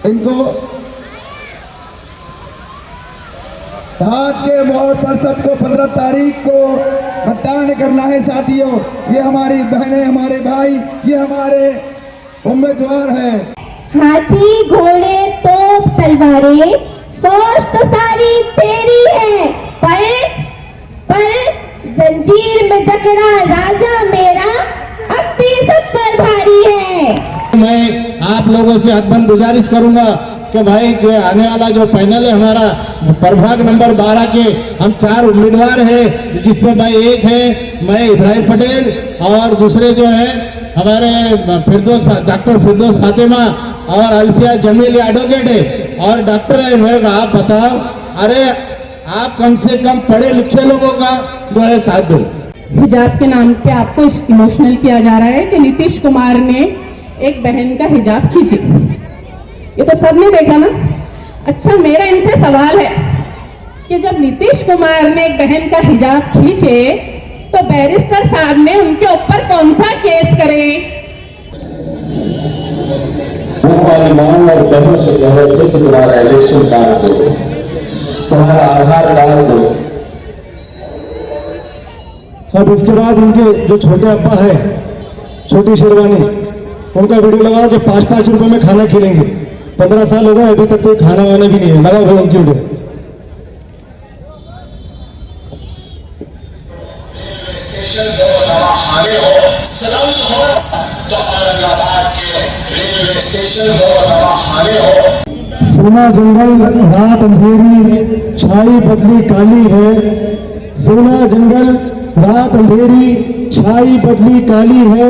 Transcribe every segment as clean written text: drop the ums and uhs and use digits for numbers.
इनको हाथ के मोहर पर सबको 15 तारीख को मतदान करना है साथियों। ये हमारी बहनें, हमारे भाई, ये हमारे उम्मीदवार हैं। हाथी घोड़े तोप तलवारें फौज तो सारी तेरी है, पर जंजीर में जकड़ा राजा मेरा अब भी सब पर भारी है। मैं आप लोगों से हाथबंद गुजारिश करूंगा कि भाई जो आने वाला जो पैनल है हमारा प्रभाग नंबर 12 के हम 4 उम्मीदवार हैं, जिसमें भाई एक है मैं इब्राहिम पटेल और दूसरे जो है हमारे डॉक्टर फिरदौस फातिमा और अल्फिया जमील एडवोकेट है और डॉक्टर है। मेरे को आप बताओ, अरे आप कम से कम पढ़े लिखे लोगों का जो है साथ दो। हिजाब के नाम पे आपको इमोशनल किया जा रहा है कि नीतीश कुमार ने एक बहन का हिजाब खींची, ये तो सबने देखा ना। अच्छा, मेरा इनसे सवाल है कि जब नीतीश कुमार ने एक बहन का हिजाब खींचे तो बैरिस्टर साहब ने उनके ऊपर कौन सा केस करे? हमारी मांग और बहनों से कह रहे थे कि तुम्हारा इलेक्शन कार्ड दो, तुम्हारा आधार कार्ड दो। अब इसके बाद उनके जो छोटे अब्बा है, छोटी शेरवानी, उनका वीडियो लगाओ कि 5-5 रुपए में खाना खिलेंगे। 15 साल हो गए अभी तक कोई खाना वाना भी नहीं है। लगाओ भाई उनकी वीडियो। सोना जंगल रात अंधेरी छाई बदली काली है, सोना जंगल रात अंधेरी छाई बदली काली है,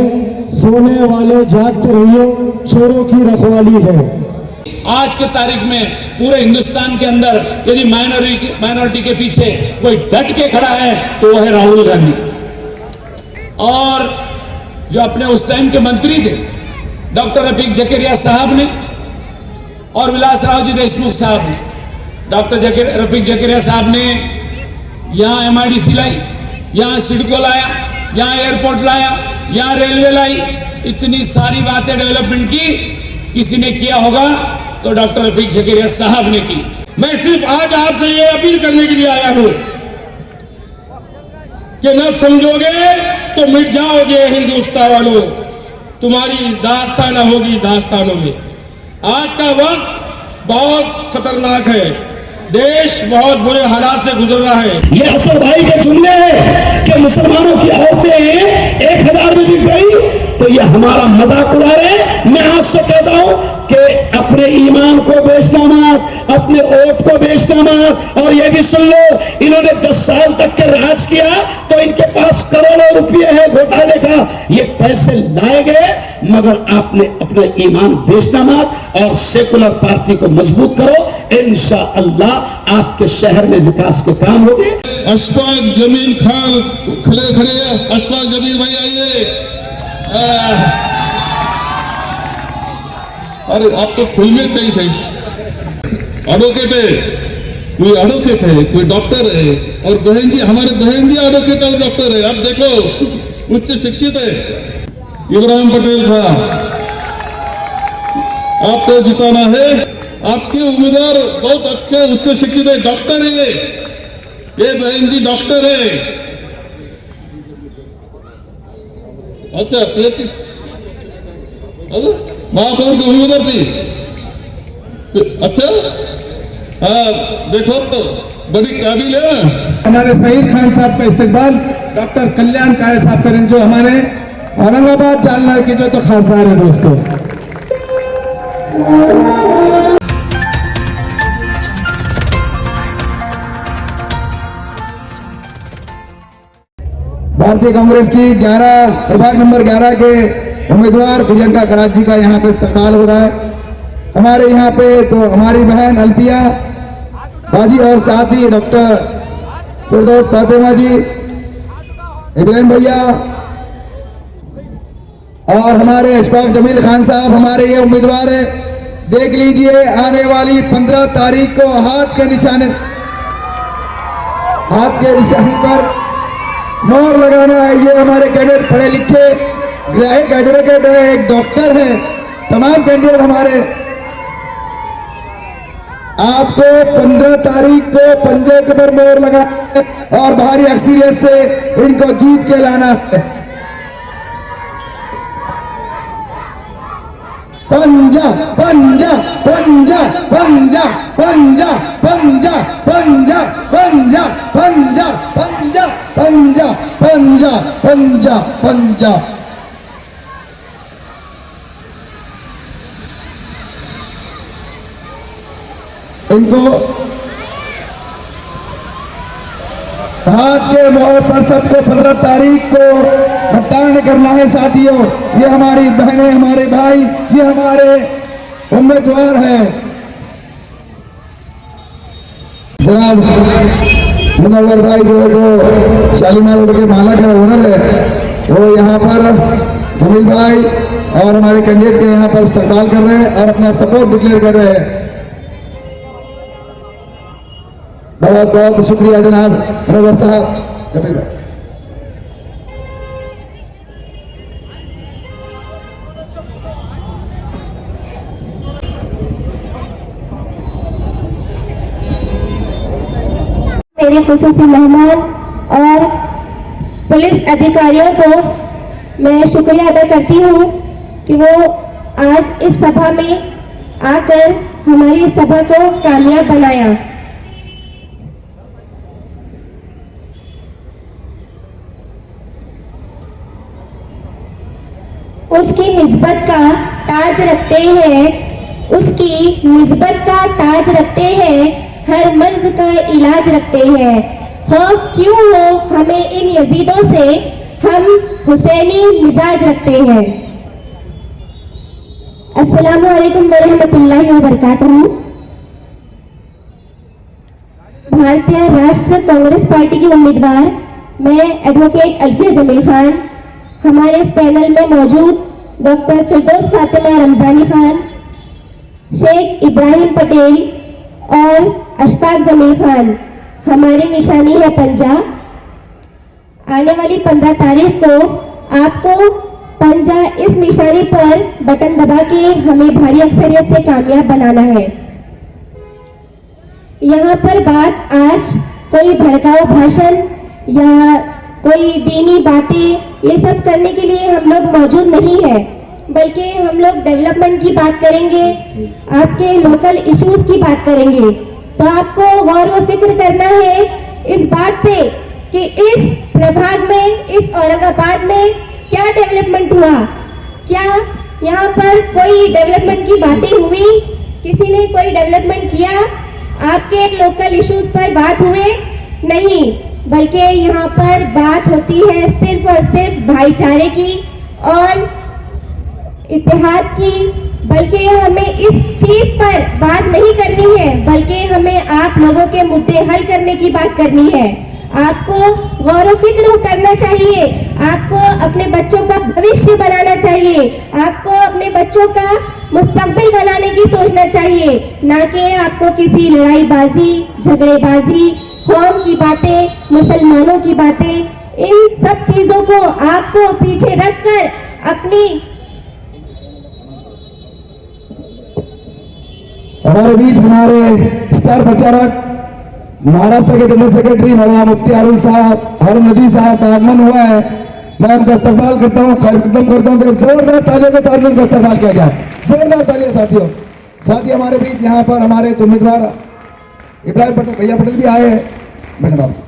सोने वाले जागते रहियो चोरों की रखवाली है। आज के तारीख में पूरे हिंदुस्तान के अंदर यदि माइनॉरिटी के पीछे कोई डट के खड़ा है तो वो है राहुल गांधी। और जो अपने उस टाइम के मंत्री थे डॉक्टर रफीक जकेरिया साहब ने और विलासराव जी देशमुख साहब ने, डॉक्टर रफीक जकेरिया साहब ने यहाँ MIDC लाई, यहाँ सिडको लाया, यहाँ एयरपोर्ट लाया, यहाँ रेलवे लाई, इतनी सारी बातें डेवलपमेंट की किसी ने किया होगा तो डॉक्टर रफीक जकेरिया साहब ने की। मैं सिर्फ आज आपसे ये अपील करने के लिए आया हूं कि न समझोगे तो मिट जाओगे हिंदुस्तान वालों, तुम्हारी दास्तान होगी दास्तानों में। आज का वक्त बहुत खतरनाक है, देश बहुत बुरे हालात से गुजर रहा है। ये असद भाई के जुमले हैं कि मुसलमानों की औरतें 1000 में बिक गई तो ये हमारा मजाक उड़ा रहे। मैं आपसे कहता हूं कि अपने ईमान को बेचना मत, अपने वोट को बेचना मत। और ये भी सुन लो, इन्होंने 10 साल तक के राज किया तो इनके पास करोड़ों रुपये है घोटाले का, ये पैसे लाए गए, मगर आपने अपना ईमान बेचना मत और सेकुलर पार्टी को मजबूत करो। इंशाअल्लाह आपके शहर में विकास के काम होंगे। अशफाक जमील खान खड़े हैं, अशफाक जमील भाई आइए। अरे आप तो फिल्में चाहिए थे। एडवोकेट है, कोई एडवोकेट है, कोई डॉक्टर है, और बहन जी हमारे बहन जी एडवोकेट और डॉक्टर है। आप देखो उच्च शिक्षित है। इब्राहिम पटेल साहब, आपको जिताना है। आपके उम्मीदवार बहुत अच्छे उच्च शिक्षित है, डॉक्टर है, ये बहन जी डॉक्टर है। अच्छा PhD महापौर की उम्मीदवार थी। अच्छा हाँ, देखो तो बड़ी काबिल है। हमारे सहीर खान साहब का इस्तेकबाल डॉक्टर कल्याण कायर साहब करें, जो हमारे औरंगाबाद जालना के जो तो खासदार है दोस्तों। भारतीय कांग्रेस की 11 प्रभाग नंबर 11 के उम्मीदवार प्रियंका खराब जी का यहाँ पे इस्तेमाल हो रहा है। हमारे यहाँ पे तो हमारी बहन अल्फिया बाजी और साथ ही डॉक्टर फिरदौस फातिमा जी, इब्राहिम भैया और हमारे अशफाक जमील खान साहब हमारे ये उम्मीदवार है। देख लीजिए आने वाली 15 तारीख को हाथ के निशाने पर मोहर लगाना है। ये हमारे कैडेट पढ़े लिखे एडवोकेट है, एक डॉक्टर है, तमाम कैंडिडेट हमारे आपको 15 तारीख को पंजे के पर मोहर लगा और भारी अक्सरियत से इनको जीत के लाना है। पंजा पंजा पंजा पंजा पंजा पंजा पंजा पंजा पंजा पंजा पंजा पंजा पंजा पंजा। इनको हाथ के मोहर पर सबको 15 तारीख को मतदान करना है साथियों। ये हमारी बहनें, हमारे भाई, ये हमारे उम्मीदवार हैं। जनाब मुनव्वर भाई जो है, जो शालीमार रोड के मालक है, ओनर है, वो यहाँ पर जमील भाई और हमारे कैंडिडेट के यहाँ पर इस्तकबाल कर रहे हैं और अपना सपोर्ट डिक्लेयर कर रहे हैं। बहुत बहुत शुक्रिया जनाब मुनव्वर साहब, जमील भाई। मेरे खुसूसी मेहमान और पुलिस अधिकारियों को मैं शुक्रिया अदा करती हूँ कि वो आज इस सभा में आकर हमारी इस सभा को कामयाब बनाया। उसकी निस्बत का ताज रखते हैं, उसकी निस्बत का ताज रखते हैं, हर मर्ज का इलाज रखते हैं। खौफ क्यों हो हमें इन यजीदों से, हम हुसैनी मिजाज रखते हैं। अस्सलामु अलैकुम वरहमतुल्लाहि वबरकातुहू। भारतीय राष्ट्र कांग्रेस पार्टी की उम्मीदवार मैं एडवोकेट अल्फिया जमील खान, हमारे इस पैनल में मौजूद डॉक्टर फिरदौस फातिमा रमजानी खान, शेख इब्राहिम पटेल और अशफाक जमील खान, हमारी निशानी है पंजा। आने वाली 15 तारीख को आपको पंजा इस निशानी पर बटन दबा के हमें भारी अक्सरियत से कामयाब बनाना है। यहाँ पर बात आज कोई भड़काऊ भाषण या कोई दीनी बातें ये सब करने के लिए हम लोग मौजूद नहीं है, बल्कि हम लोग डेवलपमेंट की बात करेंगे, आपके लोकल इश्यूज की बात करेंगे। तो आपको गौर व फिक्र करना है इस बात पे कि इस प्रभाग में, इस औरंगाबाद में क्या डेवलपमेंट हुआ, क्या यहाँ पर कोई डेवलपमेंट की बातें हुई, किसी ने कोई डेवलपमेंट किया, आपके लोकल इश्यूज पर बात हुए नहीं, बल्कि यहाँ पर बात होती है सिर्फ और सिर्फ भाईचारे की और इत्तेहाद की। बल्कि हमें इस चीज पर बात नहीं करनी है, बल्कि हमें आप लोगों के मुद्दे हल करने की बात करनी है। आपको गौर व फिक्र करना चाहिए, आपको अपने बच्चों का भविष्य बनाना चाहिए, आपको अपने बच्चों का मुस्तकबिल बनाने की सोचना चाहिए, ना कि आपको किसी लड़ाईबाजी, झगड़ेबाजी, कौम की बातें, मुसलमानों की बातें, इन सब चीजों को आपको पीछे रखकर अपनी हमारे बीच हमारे स्टार प्रचारक महाराष्ट्र के जनरल सेक्रेटरी मौलाना मुफ्ती हारून साहब, हारून नदी साहब का आगमन हुआ है। मैं उनका इस्तकबाल करता हूँ, खैरमकदम करता हूँ कि जोरदार तालियों के साथ उनका इस्तकबाल किया जाए। जोरदार तालियां साथियों। साथ ही हमारे बीच यहाँ पर हमारे उम्मीदवार इब्राहिम पटेल, भैया पटेल भी आए हैं। मैडम आप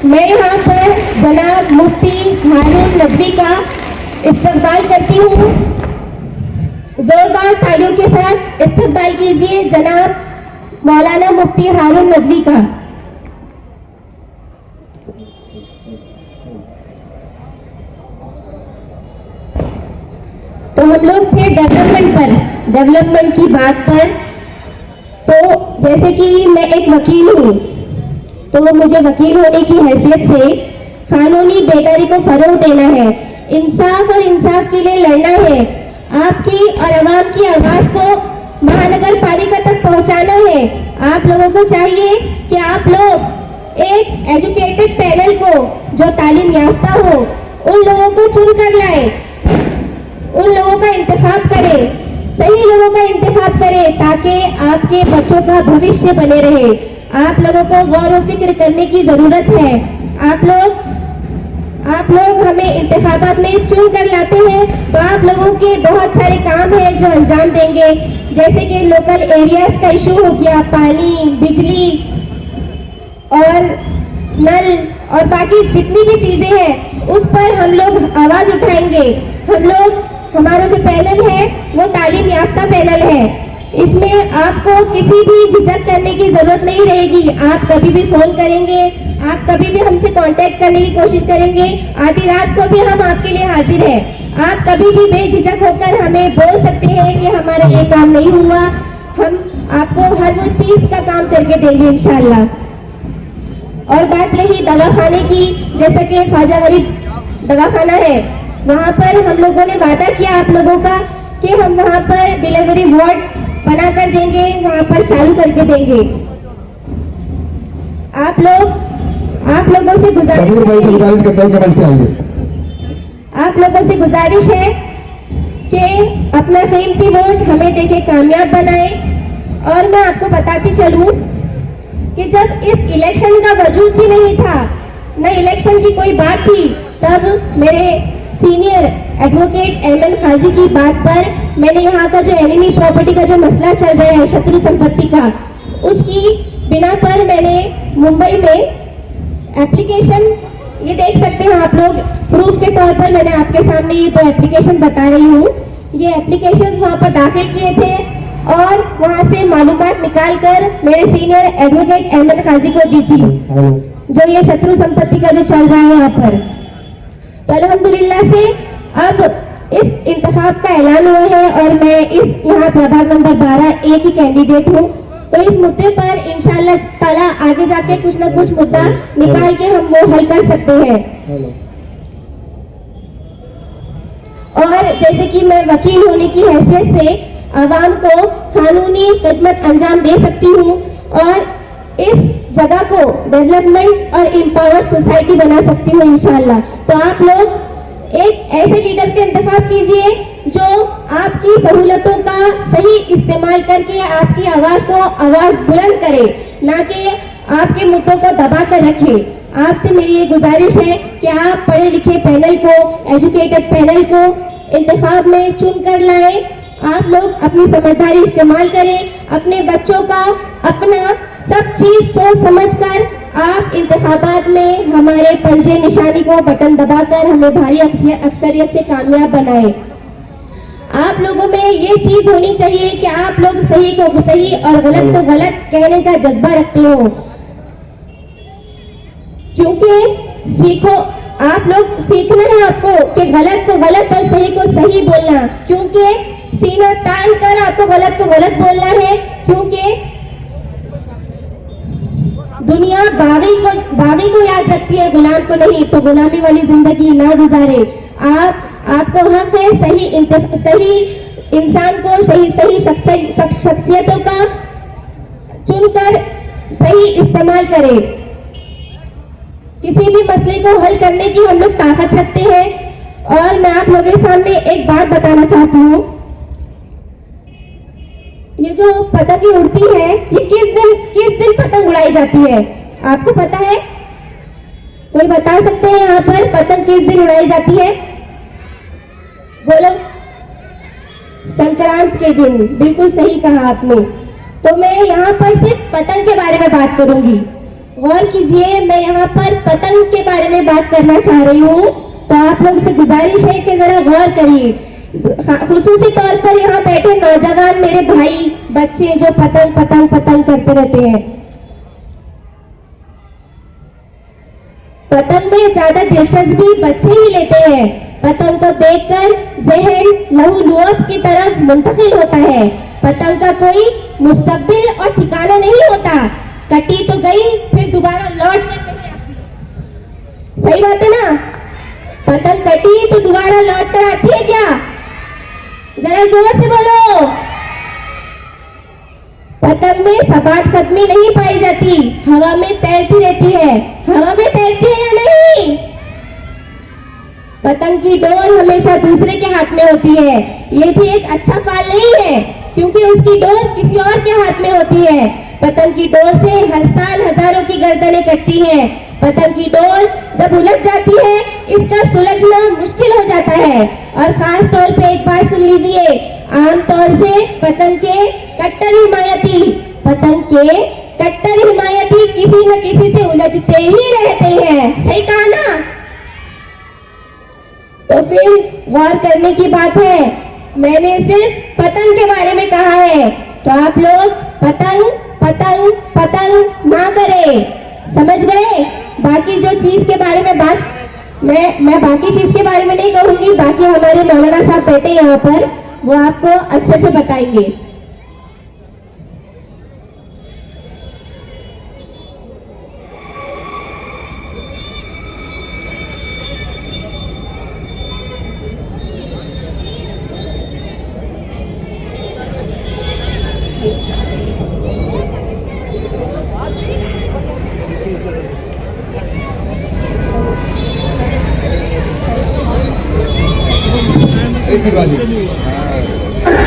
मैं यहाँ पर जनाब मुफ्ती हारून नदवी का इस्तकबाल करती हूँ। जोरदार तालियों के साथ इस्तकबाल कीजिए जनाब मौलाना मुफ्ती हारून नदवी का। तो हम लोग थे डेवलपमेंट पर, डेवलपमेंट की बात पर। तो जैसे कि मैं एक वकील हूँ, तो मुझे वकील होने की हैसियत से कानूनी बेदारी को फरोग देना है, इंसाफ और इंसाफ के लिए लड़ना है, आपकी और आवाम की आवाज को महानगर पालिका तक पहुंचाना है। आप लोगों को चाहिए कि आप लोग एक एजुकेटेड पैनल को, जो तालीम याफ्ता हो, उन लोगों को चुन कर लाए, उन लोगों का इंतखाब करें, सही लोगों का इंतखाब करें ताकि आपके बच्चों का भविष्य बने रहे। आप लोगों को गौर व फिक्र करने की ज़रूरत है। आप लोग हमें इंतखाबात में चुन कर लाते हैं तो आप लोगों के बहुत सारे काम हैं जो अंजाम देंगे, जैसे कि लोकल एरियाज का इशू हो गया, पानी, बिजली और नल और बाकी जितनी भी चीज़ें हैं उस पर हम लोग आवाज़ उठाएंगे। हमारा जो पैनल है वो तालीम याफ्ता पैनल है, इसमें आपको किसी भी झिझक करने की ज़रूरत नहीं रहेगी। आप कभी भी फ़ोन करेंगे, आप कभी भी हमसे कांटेक्ट करने की कोशिश करेंगे, आधी रात को भी हम आपके लिए हाजिर हैं। आप कभी भी बेझिझक होकर हमें बोल सकते हैं कि हमारा ये काम नहीं हुआ, हम आपको हर वो चीज़ का काम करके देंगे इंशाल्लाह। और बात रही दवाखाने की, जैसा कि ख्वाजा गरीब दवाखाना है, वहाँ पर हम लोगों ने वादा किया आप लोगों का कि हम वहाँ पर डिलीवरी वार्ड बना कर देंगे, वहाँ पर चालू करके देंगे। आप लोगों से गुजारिश करता हूँ कमेंट पे आइए। आप लोगों से गुजारिश है कि अपना कीमती वोट हमें देके कामयाब बनाए। और मैं आपको बताती चलूं कि जब इस इलेक्शन का वजूद भी नहीं था, न इलेक्शन की कोई बात थी, तब मेरे सीनियर एडवोकेट एमएन काजी की बात पर मैंने यहाँ का जो एनिमी प्रॉपर्टी का जो मसला चल रहा है, शत्रु संपत्ति का, उसकी बिना पर मैंने मुंबई में एप्लीकेशन, ये देख सकते हैं आप लोग, प्रूफ के तौर पर मैंने आपके सामने ये 2 एप्लीकेशन बता रही हूँ। ये एप्लीकेशंस वहाँ पर दाखिल किए थे और वहाँ से मालूमात निकाल कर मेरे सीनियर एडवोकेट एमएन काजी को दी थी, जो ये शत्रु संपत्ति का जो चल रहा है यहाँ पर। तो अल्हम्दुलिल्लाह से अब इस इंतखाब का ऐलान हुआ है और मैं इस यहाँ प्रभाग नंबर 12A की कैंडिडेट हूँ। तो इस मुद्दे पर इंशाअल्लाह ताला आगे जाके कुछ ना कुछ मुद्दा निकाल के हम वो हल कर सकते हैं। और जैसे कि मैं वकील होने की हैसियत से आवाम को कानूनी खिदमत अंजाम दे सकती हूँ और इस जगह को डेवलपमेंट और एम्पावर्ड सोसाइटी बना सकती हूँ इंशाअल्लाह। तो आप लोग एक ऐसे लीडर के इंतखाब कीजिए जो आपकी सहूलतों का सही इस्तेमाल करके आपकी आवाज़ बुलंद करे, ना कि आपके मुद्दों को दबा कर रखे। आपसे मेरी ये गुजारिश है कि आप पढ़े लिखे पैनल को, एजुकेटेड पैनल को इंतखाब में चुन कर लाएं। आप लोग अपनी समझदारी इस्तेमाल करें, अपने बच्चों का अपना सब चीज़ सोच समझ कर आप इंतखाबात में हमारे पंजे निशानी को बटन दबाकर हमें भारी अक्सरियत से कामयाब बनाएं। आप लोगों में ये चीज़ होनी चाहिए कि आप लोग सही को सही और गलत को गलत कहने का जज्बा रखते हो, क्योंकि आप लोग सीखना है आपको कि गलत को गलत और सही को सही बोलना, क्योंकि सीना तान कर आपको गलत को गलत बोलना है, क्योंकि दुनिया बागी को याद रखती है, गुलाम को नहीं। तो गुलामी वाली जिंदगी ना गुजारे। आपको हक है सही इंसान को सही शख्सियतों का चुनकर सही इस्तेमाल करें। किसी भी मसले को हल करने की हम लोग ताकत रखते हैं। और मैं आप लोगों के सामने एक बात बताना चाहती हूँ, ये जो पतंग उड़ती है, ये किस दिन पतंग उड़ाई जाती है, आपको पता है? कोई बता सकते हैं यहाँ पर पतंग किस दिन उड़ाई जाती है? बोलो। संक्रांत के दिन, बिल्कुल सही कहा आपने। तो मैं यहाँ पर सिर्फ पतंग के बारे में बात करूंगी। गौर कीजिए, मैं यहाँ पर पतंग के बारे में बात करना चाह रही हूँ। तो आप लोग से गुजारिश है कि जरा गौर करिए, खुसूसी तौर पर यहाँ बैठे नौजवान मेरे भाई बच्चे जो पतंग करते रहते हैं। पतंग में ज्यादा दिलचस्पी बच्चे ही लेते हैं। पतंग को देखकर जहन लहू-लुअब की तरफ मुंतकिल होता है। पतंग का कोई मुस्तकबिल और ठिकाना नहीं होता। कटी तो गई, फिर दोबारा लौट कर नहीं आती। सही बात है ना? पतंग कटी तो दोबारा लौट कर आती है क्या? जरा जोर से बोलो। पतंग में सपाट कदमी नहीं पाई जाती, हवा में तैरती रहती है। हवा में तैरती है या नहीं? पतंग की डोर हमेशा दूसरे के हाथ में होती है। ये भी एक अच्छा फाल नहीं है, क्योंकि उसकी डोर किसी और के हाथ में होती है। पतंग की डोर से हर साल हजारों की गर्दनें कटती हैं। पतंग की डोर जब उलझ जाती है, इसका सुलझना मुश्किल हो जाता है। और खास तौर पे एक बात सुन लीजिए, आमतौर से पतंग के कट्टर हिमायती किसी न किसी से उलझते ही रहते हैं। सही कहा ना? तो फिर गौर करने की बात है, मैंने सिर्फ पतंग के बारे में कहा है, तो आप लोग पतंग पतंग पतंग ना करें। समझ गए? बाकी जो चीज के बारे में बात मैं बाकी चीज के बारे में नहीं कहूंगी, बाकी हमारे मौलाना साहब बैठे यहाँ पर, वो आपको अच्छे से बताएंगे।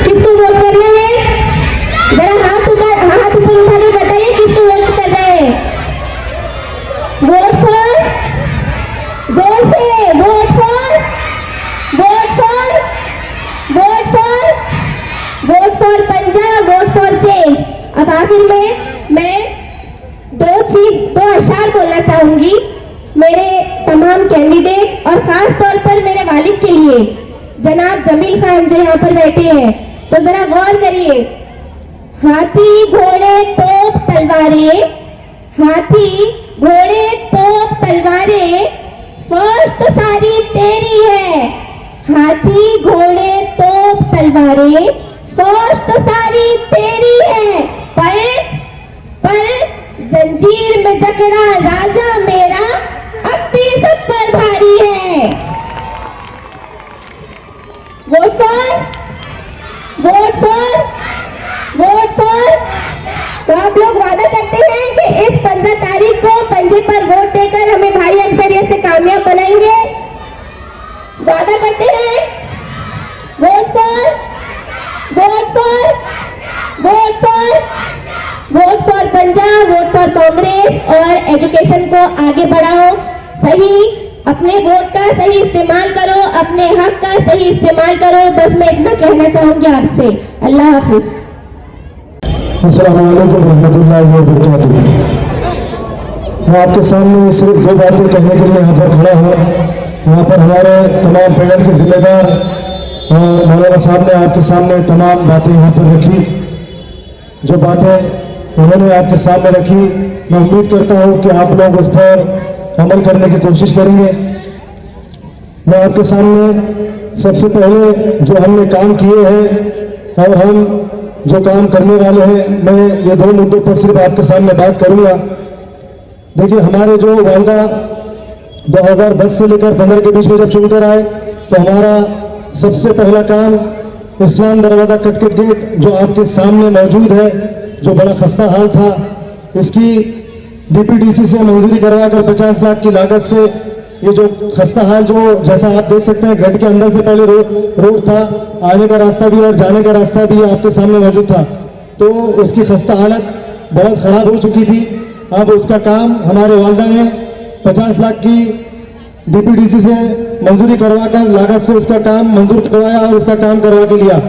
किसको वोट करना है? जरा हाथ ऊपर उठा कर बताइए किसको वोट करना है। वोट फॉर, जोर से vote for, vote for, vote for, vote for Punjab, vote for change. अब आखिर में मैं दो अशार बोलना चाहूंगी मेरे तमाम कैंडिडेट और खास तौर पर मेरे वालिद के लिए, जनाब जमील खान जो यहाँ पर बैठे हैं। तो जरा गौर करिए, हाथी घोड़े तोप तलवारें, हाथी घोड़े तोप तलवारें, फौज तो सारी तेरी है। हाथी घोड़े तोप तलवारें, फौज तो सारी तेरी है, पर जंजीर में जकड़ा राजा मेरा अब भी सब पर भारी है। Vote for, vote for, vote for. तो आप लोग वादा करते हैं कि इस 15 तारीख को पंजे पर वोट देकर हमें भारी अक्सरियत से कामयाब बनाएंगे? वादा करते हैं? Vote for, vote for, vote for, vote for Punjab, vote for Congress. और एजुकेशन को आगे बढ़ाओ, सही अपने वोट का सही इस्तेमाल करो, अपने हक का सही इस्तेमाल करो। बस मैं इतना कहना चाहूंगी आपसे। अल्लाह हाफिज। अस्सलाम वालेकुम रहमतुल्लाहि व बरकातुहू। मैं आपके सामने सिर्फ दो बातें कहने के लिए यहाँ पर खड़ा हूँ। यहाँ पर हमारे तमाम पैनल के जिम्मेदार और मौलाना साहब ने आपके सामने तमाम बातें यहाँ पर रखी। जो बातें उन्होंने आपके सामने रखी, मैं उम्मीद करता हूँ कि आप लोग उस पर अमल करने की कोशिश करेंगे। मैं आपके सामने सबसे पहले जो हमने काम किए हैं और हम जो काम करने वाले हैं, मैं ये दो मुद्दों पर सिर्फ आपके सामने बात करूंगा। देखिए, हमारे जो वालिदा 2010 से लेकर 15 के बीच में जब चुनकर आए, तो हमारा सबसे पहला काम इस्लाम दरवाज़ा कटकट गेट जो आपके सामने मौजूद है, जो बड़ा खस्ता हाल था, इसकी डीपीडीसी से मंजूरी करवाकर 50 लाख की लागत से ये जो खस्ता हाल, जो जैसा आप देख सकते हैं, गेट के अंदर से पहले रोड था, आने का रास्ता भी और जाने का रास्ता भी आपके सामने मौजूद था, तो उसकी खस्ता हालत बहुत ख़राब हो चुकी थी। अब उसका काम हमारे वालिदा ने 50 लाख की डीपीडीसी से मंजूरी करवाकर लागत से उसका काम मंजूर करवाया और उसका काम करवा के लिया।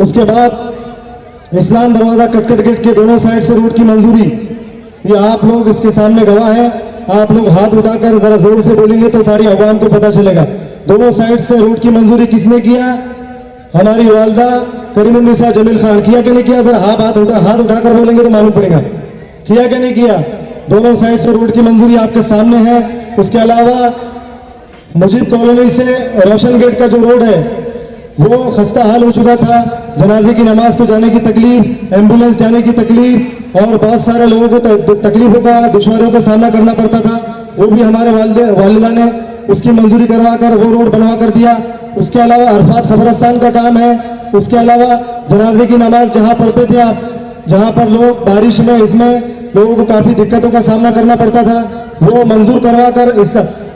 उसके बाद इस्लाम दरवाज़ा कटकट गेट के दोनों साइड से रोड की मंजूरी, ये आप लोग इसके सामने गवाह हैं। आप लोग हाथ उठाकर जरा जोर से बोलेंगे तो सारी आवाम को पता चलेगा। दोनों साइड से रोड की मंजूरी किसने किया? हमारी वालिदा करीमुन्निसा जमील खान। किया कि नहीं किया? जरा हाथ उठाकर बोलेंगे तो मालूम पड़ेगा, किया कि नहीं किया। दोनों साइड से रोड की मंजूरी आपके सामने है। उसके अलावा मुजीब कॉलोनी से रोशन गेट का जो रोड है वो खस्ता हाल हो चुका था। जनाजे की नमाज को जाने की तकलीफ, एम्बुलेंस जाने की तकलीफ और बहुत सारे लोगों को तकलीफों का, दुश्वारियों का सामना करना पड़ता था। वो भी हमारे वालिदा ने उसकी मंजूरी करवा कर वो रोड बनवा कर दिया। उसके अलावा अरफात खबरस्तान का काम है। उसके अलावा जनाजे की नमाज जहाँ पढ़ते थे आप, जहाँ पर लोग बारिश में, इसमें लोगों को काफ़ी दिक्कतों का सामना करना पड़ता था, वो मंजूर करवा कर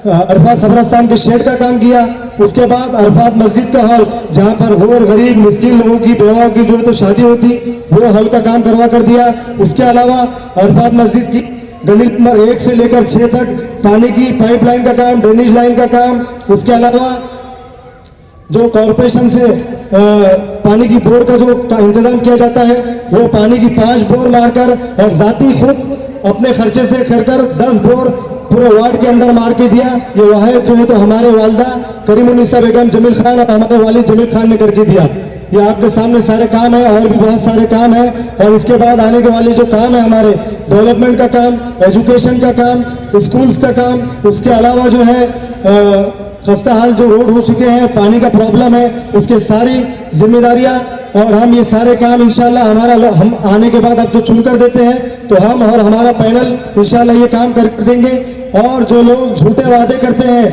अरफात कब्रस्तान के शेड का काम किया। उसके बाद अरफात मस्जिद का हॉल, जहाँ पर गौर गरीब मिस्किन लोगों की बेवाओं की जो है तो शादी होती, वो हॉल का काम करवा कर दिया। उसके अलावा अरफात मस्जिद की गली नंबर 1 से लेकर 6 तक पानी की पाइपलाइन का काम, ड्रेनेज लाइन का काम, उसके अलावा जो कॉरपोरेशन से पानी की बोर का जो इंतजाम किया जाता है, वो पानी की 5 बोर मारकर और जाती खुद अपने खर्चे से कर 10 बोर पूरे वार्ड के अंदर मार के दिया। ये वाहिद जो है तो हमारे वालदा करीमुन्निसा बेगम जमील खान और हमारे वालिद जमील खान ने करके दिया। ये आपके सामने सारे काम है और भी बहुत सारे काम है। और इसके बाद आने के वाले जो काम है हमारे डेवलपमेंट का काम, एजुकेशन का काम, स्कूल्स का काम, उसके अलावा जो है खस्ता हाल जो रोड हो चुके हैं, पानी का प्रॉब्लम है, उसके सारी जिम्मेदारियां और हम ये सारे काम इंशाल्लाह हम आने के बाद आप जो चुन कर देते हैं तो हम और हमारा पैनल इंशाल्लाह ये काम कर देंगे। और जो लोग झूठे वादे करते हैं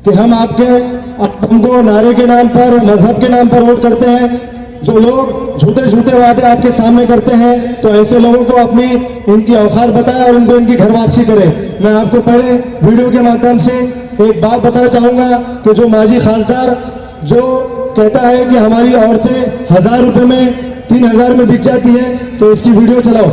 कि हम हमको नारे के नाम पर, मजहब के नाम पर वोट करते हैं, जो लोग झूठे वादे आपके सामने करते हैं, तो ऐसे लोगों को अपनी इनकी औकात बताएं और इनको इनकी घर वापसी करें। मैं आपको पहले वीडियो के माध्यम से एक बात बताना चाहूंगा कि जो माजी खासदार जो कहता है कि हमारी औरतें 1000 रुपए में 3000 में बिक जाती है, तो इसकी वीडियो चलाओ।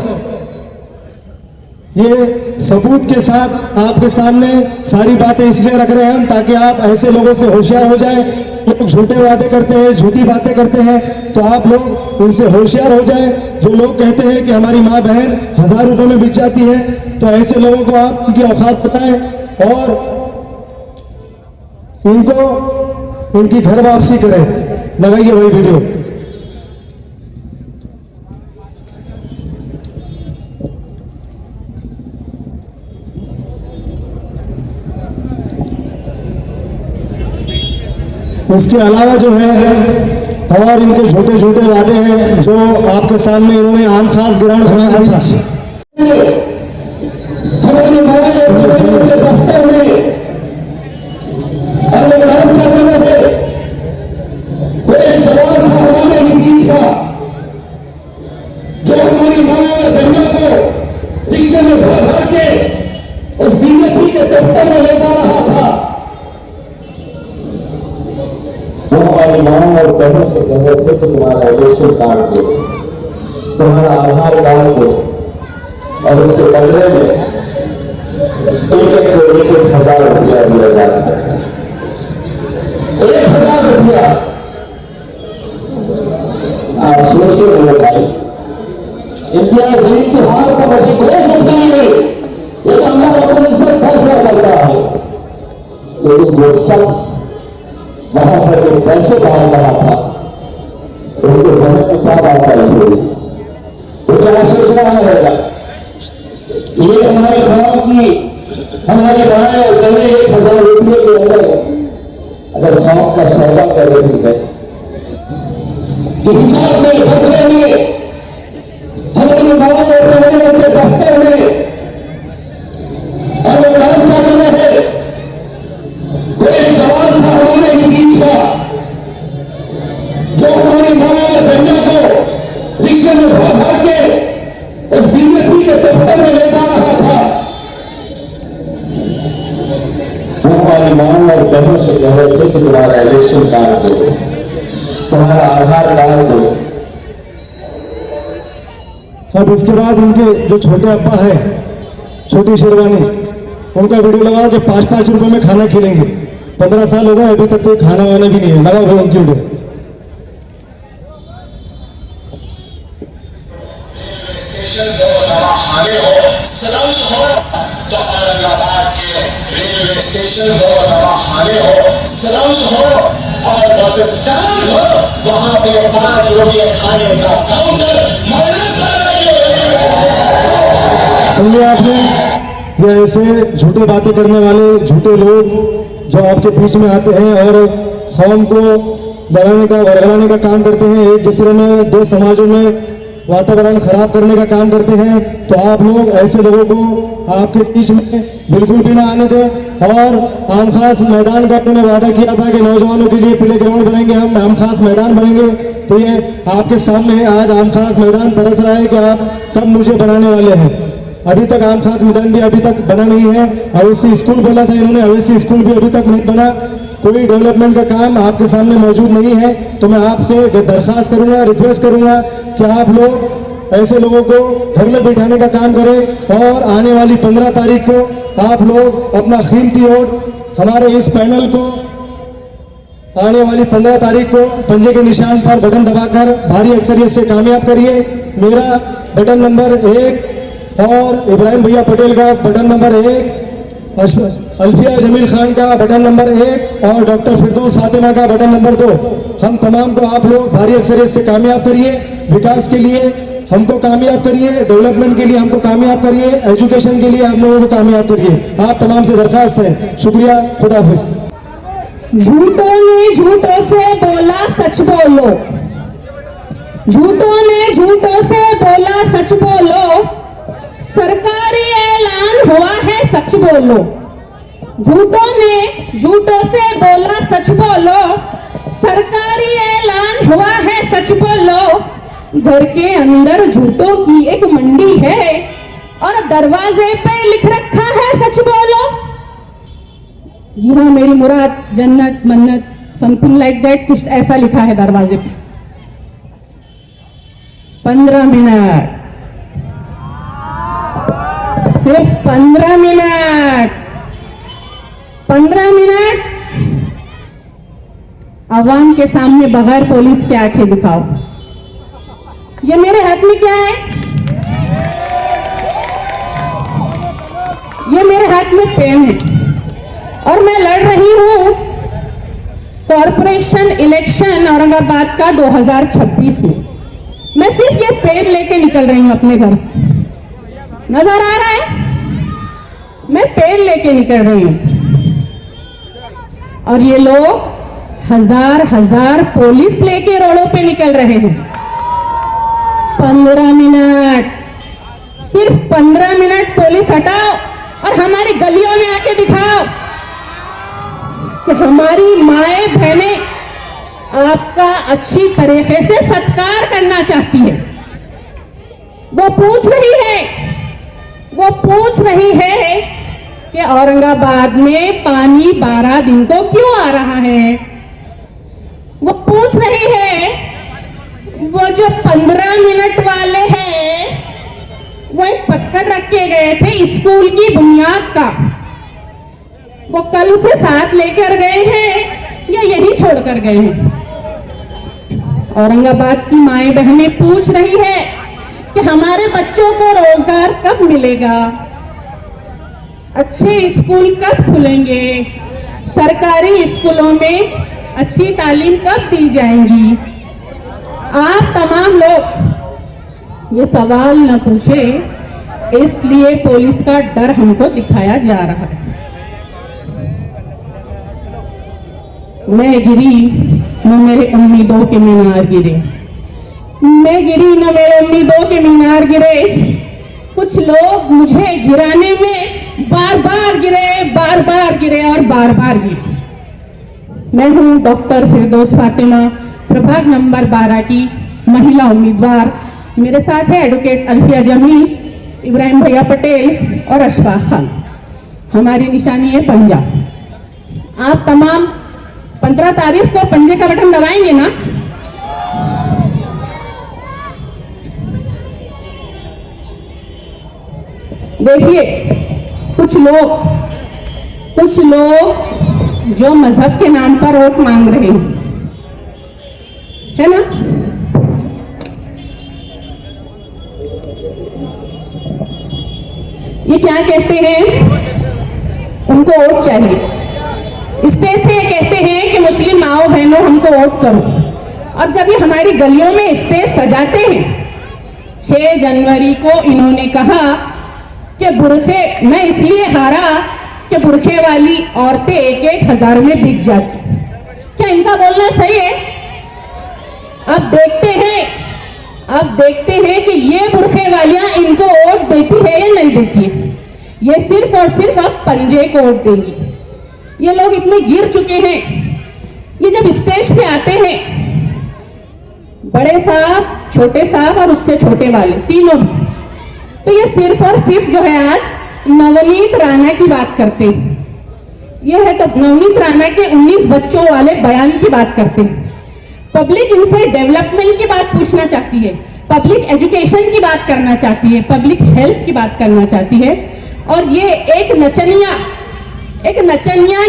ये सबूत के साथ आपके सामने सारी बातें इसलिए रख रहे हैं हम, ताकि आप ऐसे लोगों से होशियार हो जाएं। लोग झूठे वादे करते हैं, झूठी बातें करते हैं, तो आप लोग उनसे होशियार हो जाएं। जो लोग कहते हैं कि हमारी माँ बहन 1000 रुपए में बिक जाती है, तो ऐसे लोगों को आप उनकी औकात बताएं और इनको इनकी घर वापसी करें। लगाइए वही वीडियो। इसके अलावा जो है और इनके झूठे वादे हैं जो आपके सामने इन्होंने आम खास ग्राउंड बनाया था। हमारे दफ्तर में एक जवान था हमारे ही बीच का, जो हमारी माँ और बहनों को रिक्शे में भर के उस बीजेपी के दफ्तर में ले जा रहा था। वो हमारी माँ और बहनों से कह रहे थे कि तुम्हारा रेशन कार्ड दो, तुम्हारा आधार कार्ड दो, और उसके बदले में एक को 1000 रुपया दिया जा सकता है। 1000 रुपया आप सोचिए मेरे भाई, इम्तियाज त्योहार का मुझे कोई मुद्दा नहीं, ये अल्लाह रब्बुल इज्जत फैसला करता है। लेकिन जो शख्स वहां पर के पैसे डाल रहा था, उसके समय में क्या बात आई हुई, वो क्या सोच रहा होगा? ये हमारे गांव की हमारी माए और बहने 1000 रुपये के अंदर अगर गांव का सौदा कर रही है, हिजाब में बच्चे में हमारी माँ और बहनों के दफ्तर में और काम क्या कर रहे, कोई जवान था हमारे ही बीच का, जो हमारी माँ और बहनों को रिक्शे में भर के उस बीजेपी के दफ्तर में ले जा रहा था। वो हमारी माँ और बहनों से कह रहे थे कि तुम्हारा इलेक्शन कार्ड दो, तुम्हारा आधार कार्ड दो। अब इसके बाद इनके जो छोटे अब्बा है, छोटी शेरवानी, उनका वीडियो लगाओ कि 5-5 रुपए में खाना खिलेंगे। 15 साल हो गए अभी तक कोई खाना वाना भी नहीं है। लगाओ भाई उनकी वीडियो। सलामत हो तो औरंगाबाद के रेलवे स्टेशन हो, दवाखाने हो, सलामत हो और बस स्टैंड हो, वहां पे 5 रुपये खाने का काउंटर समझे आपने? ये ऐसे झूठे बातें करने वाले झूठे लोग जो आपके बीच में आते हैं और कौम को बढ़ाने का वर्गलाने का काम करते हैं, एक दूसरे में 2 समाजों में वातावरण खराब करने का काम करते हैं, तो आप लोग ऐसे लोगों को आपके बीच में बिल्कुल भी ना आने दें। और आम खास मैदान का उन्होंने वादा किया था कि नौजवानों के लिए प्ले ग्राउंड बनेंगे, हम आम खास मैदान बनेंगे, तो ये आपके सामने है। आज आम खास मैदान तरस रहा है कि आप कब मुझे बनाने वाले हैं। अभी तक आम खास मैदान भी अभी तक बना नहीं है। अवैसी स्कूल बोला था इन्होंने, अवैसी स्कूल भी अभी तक नहीं बना। कोई डेवलपमेंट का काम आपके सामने मौजूद नहीं है। तो मैं आपसे दरख्वास्त करूंगा, रिक्वेस्ट करूंगा कि आप लोग ऐसे लोगों को घर में बिठाने का काम करें और आने वाली 15 तारीख को आप लोग अपना कीमती वोट हमारे इस पैनल को आने वाली 15 तारीख को पंजे के निशान पर बटन दबाकर भारी अक्सरियत से कामयाब करिए। मेरा बटन नंबर 1 और इब्राहिम भैया पटेल का बटन नंबर 1, अल्फिया जमील खान का बटन नंबर 1 और डॉक्टर फिरदौस फातिमा का बटन नंबर 2। हम तमाम को आप लोग भारी अक्सरियत से कामयाब करिए। विकास के लिए हमको कामयाब करिए, डेवलपमेंट के लिए हमको कामयाब करिए, एजुकेशन के लिए हम लोगों को कामयाब करिए। आप तमाम से दरख्वास्त है। शुक्रिया, खुदा हाफिज। झूठों ने झूठों से बोला सच बोलो, झूठों ने झूठों से बोला सच बोलो, सरकारी ऐलान हुआ है सच बोलो। झूठों ने झूठों से बोला सच बोलो, सरकारी ऐलान हुआ है सच बोलो। घर के अंदर झूठों की एक मंडी है और दरवाजे पे लिख रखा है सच बोलो। जी हाँ, मेरी मुराद जन्नत मन्नत समथिंग लाइक दैट, कुछ ऐसा लिखा है दरवाजे पे। 15 मिनट, सिर्फ 15 मिनट, 15 मिनट आवाम के सामने बगैर पुलिस के आंखें दिखाओ। ये मेरे हाथ में क्या है? ये मेरे हाथ में पेन है और मैं लड़ रही हूं कॉरपोरेशन इलेक्शन औरंगाबाद का 2026 में। मैं सिर्फ ये पेन लेके निकल रही हूं अपने घर से, नजर आ रहा है? मैं पेन लेके निकल रही हूं और ये लोग हजार हजार पुलिस लेके रोडों पे निकल रहे हैं। 15 मिनट, सिर्फ 15 मिनट पुलिस हटाओ और हमारी गलियों में आके दिखाओ कि हमारी माए बहनें आपका अच्छी तरीके से सत्कार करना चाहती है। वो पूछ रही है कि औरंगाबाद में पानी 12 दिन को क्यों आ रहा है। वो पूछ रही है, वो जो 15 मिनट वाले हैं वो एक पत्थर रख के गए थे स्कूल की बुनियाद का, वो कल उसे साथ लेकर गए हैं या यही छोड़कर गए हैं। औरंगाबाद की माएं बहनें पूछ रही है कि हमारे बच्चों को रोजगार कब मिलेगा, अच्छे स्कूल कब खुलेंगे, सरकारी स्कूलों में अच्छी तालीम कब दी जाएंगी। आप तमाम लोग ये सवाल न पूछे, इसलिए पुलिस का डर हमको दिखाया जा रहा है। मैं गिरी न मेरे उम्मीदों के मीनार गिरे, मैं गिरी न मेरे उम्मीदों के मीनार गिरे। कुछ लोग मुझे गिराने में बार बार गिरे और बार बार गिरे। मैं हूं डॉक्टर फिरदौस फातिमा, प्रभाग नंबर 12 की महिला उम्मीदवार। मेरे साथ है एडवोकेट अल्फिया जमील, इब्राहिम भैया पटेल और अशफाक खान। हमारी निशानी है पंजा। आप तमाम 15 तारीख को पंजे का बटन दबाएंगे ना? देखिए, कुछ लोग जो मजहब के नाम पर वोट मांग रहे हैं, है ना? ये क्या कहते हैं, उनको वोट चाहिए। स्टेज से ये कहते हैं कि मुस्लिम माओ बहनों हमको वोट करो, और जब ये हमारी गलियों में स्टेज सजाते हैं, 6 जनवरी को इन्होंने कहा कि बुरखे, मैं इसलिए हारा कि बुरखे वाली औरतें 1-1 हजार में बिक जाती। क्या इनका बोलना सही है? अब देखते हैं कि ये बुरखे वालियां इनको वोट देती है या नहीं देती है। ये सिर्फ और सिर्फ अब पंजे को वोट देंगी। ये लोग इतने गिर चुके हैं, ये जब स्टेज पे आते हैं, बड़े साहब, छोटे साहब और उससे छोटे वाले तीनों, तो ये सिर्फ और सिर्फ जो है आज नवनीत राणा की बात करते हैं। ये है तो नवनीत राणा के 19 बच्चों वाले बयान की बात करते हैं। पब्लिक इनसे डेवलपमेंट की बात पूछना चाहती है, पब्लिक एजुकेशन की बात करना चाहती है, पब्लिक हेल्थ की बात करना चाहती है। और ये एक नचनिया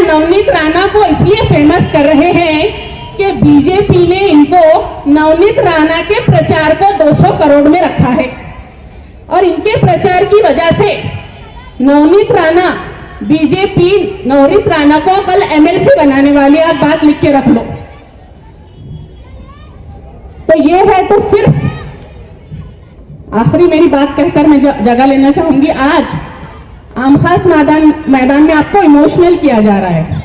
नवनीत राणा को इसलिए फेमस कर रहे हैं कि बीजेपी ने इनको नवनीत राणा के प्रचार को 200 करोड़ में रखा है और इनके प्रचार की वजह से नवनीत राणा बीजेपी नवनीत राणा को कल एमएलसी बनाने वाली, आप बात लिख के रख लो। तो ये है तो सिर्फ आखिरी मेरी बात कहकर मैं जगह लेना चाहूंगी। आज आमखास मैदान में आपको इमोशनल किया जा रहा है,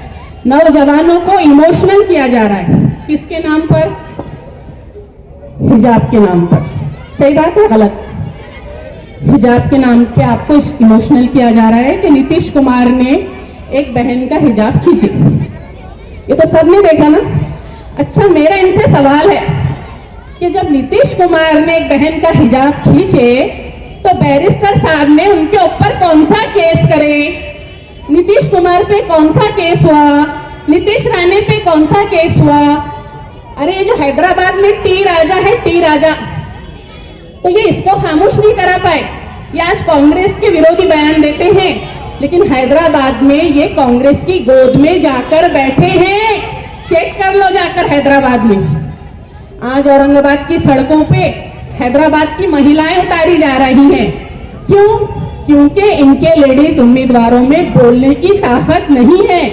नौजवानों को इमोशनल किया जा रहा है। किसके नाम पर? हिजाब के नाम पर। सही बात है गलत? हिजाब के नाम पे आपको इमोशनल किया जा रहा है कि नीतीश कुमार ने एक बहन का हिजाब खींचे। ये तो सबने देखा ना। अच्छा, मेरा इनसे सवाल है कि जब नीतीश कुमार ने एक बहन का हिजाब खींचे तो बैरिस्टर साहब ने उनके ऊपर कौन सा केस करे? नीतीश कुमार पे कौन सा केस हुआ? नीतीश राणे पे कौन सा केस हुआ? अरे ये जो हैदराबाद में टी राजा है, टी राजा, तो ये इसको खामोश नहीं करा पाए। ये आज कांग्रेस के विरोधी बयान देते हैं, लेकिन हैदराबाद में ये कांग्रेस की गोद में जाकर बैठे हैं। चेक कर लो जाकर हैदराबाद में। आज औरंगाबाद की सड़कों पे हैदराबाद की महिलाएं उतारी जा रही हैं। क्यों? क्योंकि इनके लेडीज उम्मीदवारों में बोलने की ताकत नहीं है,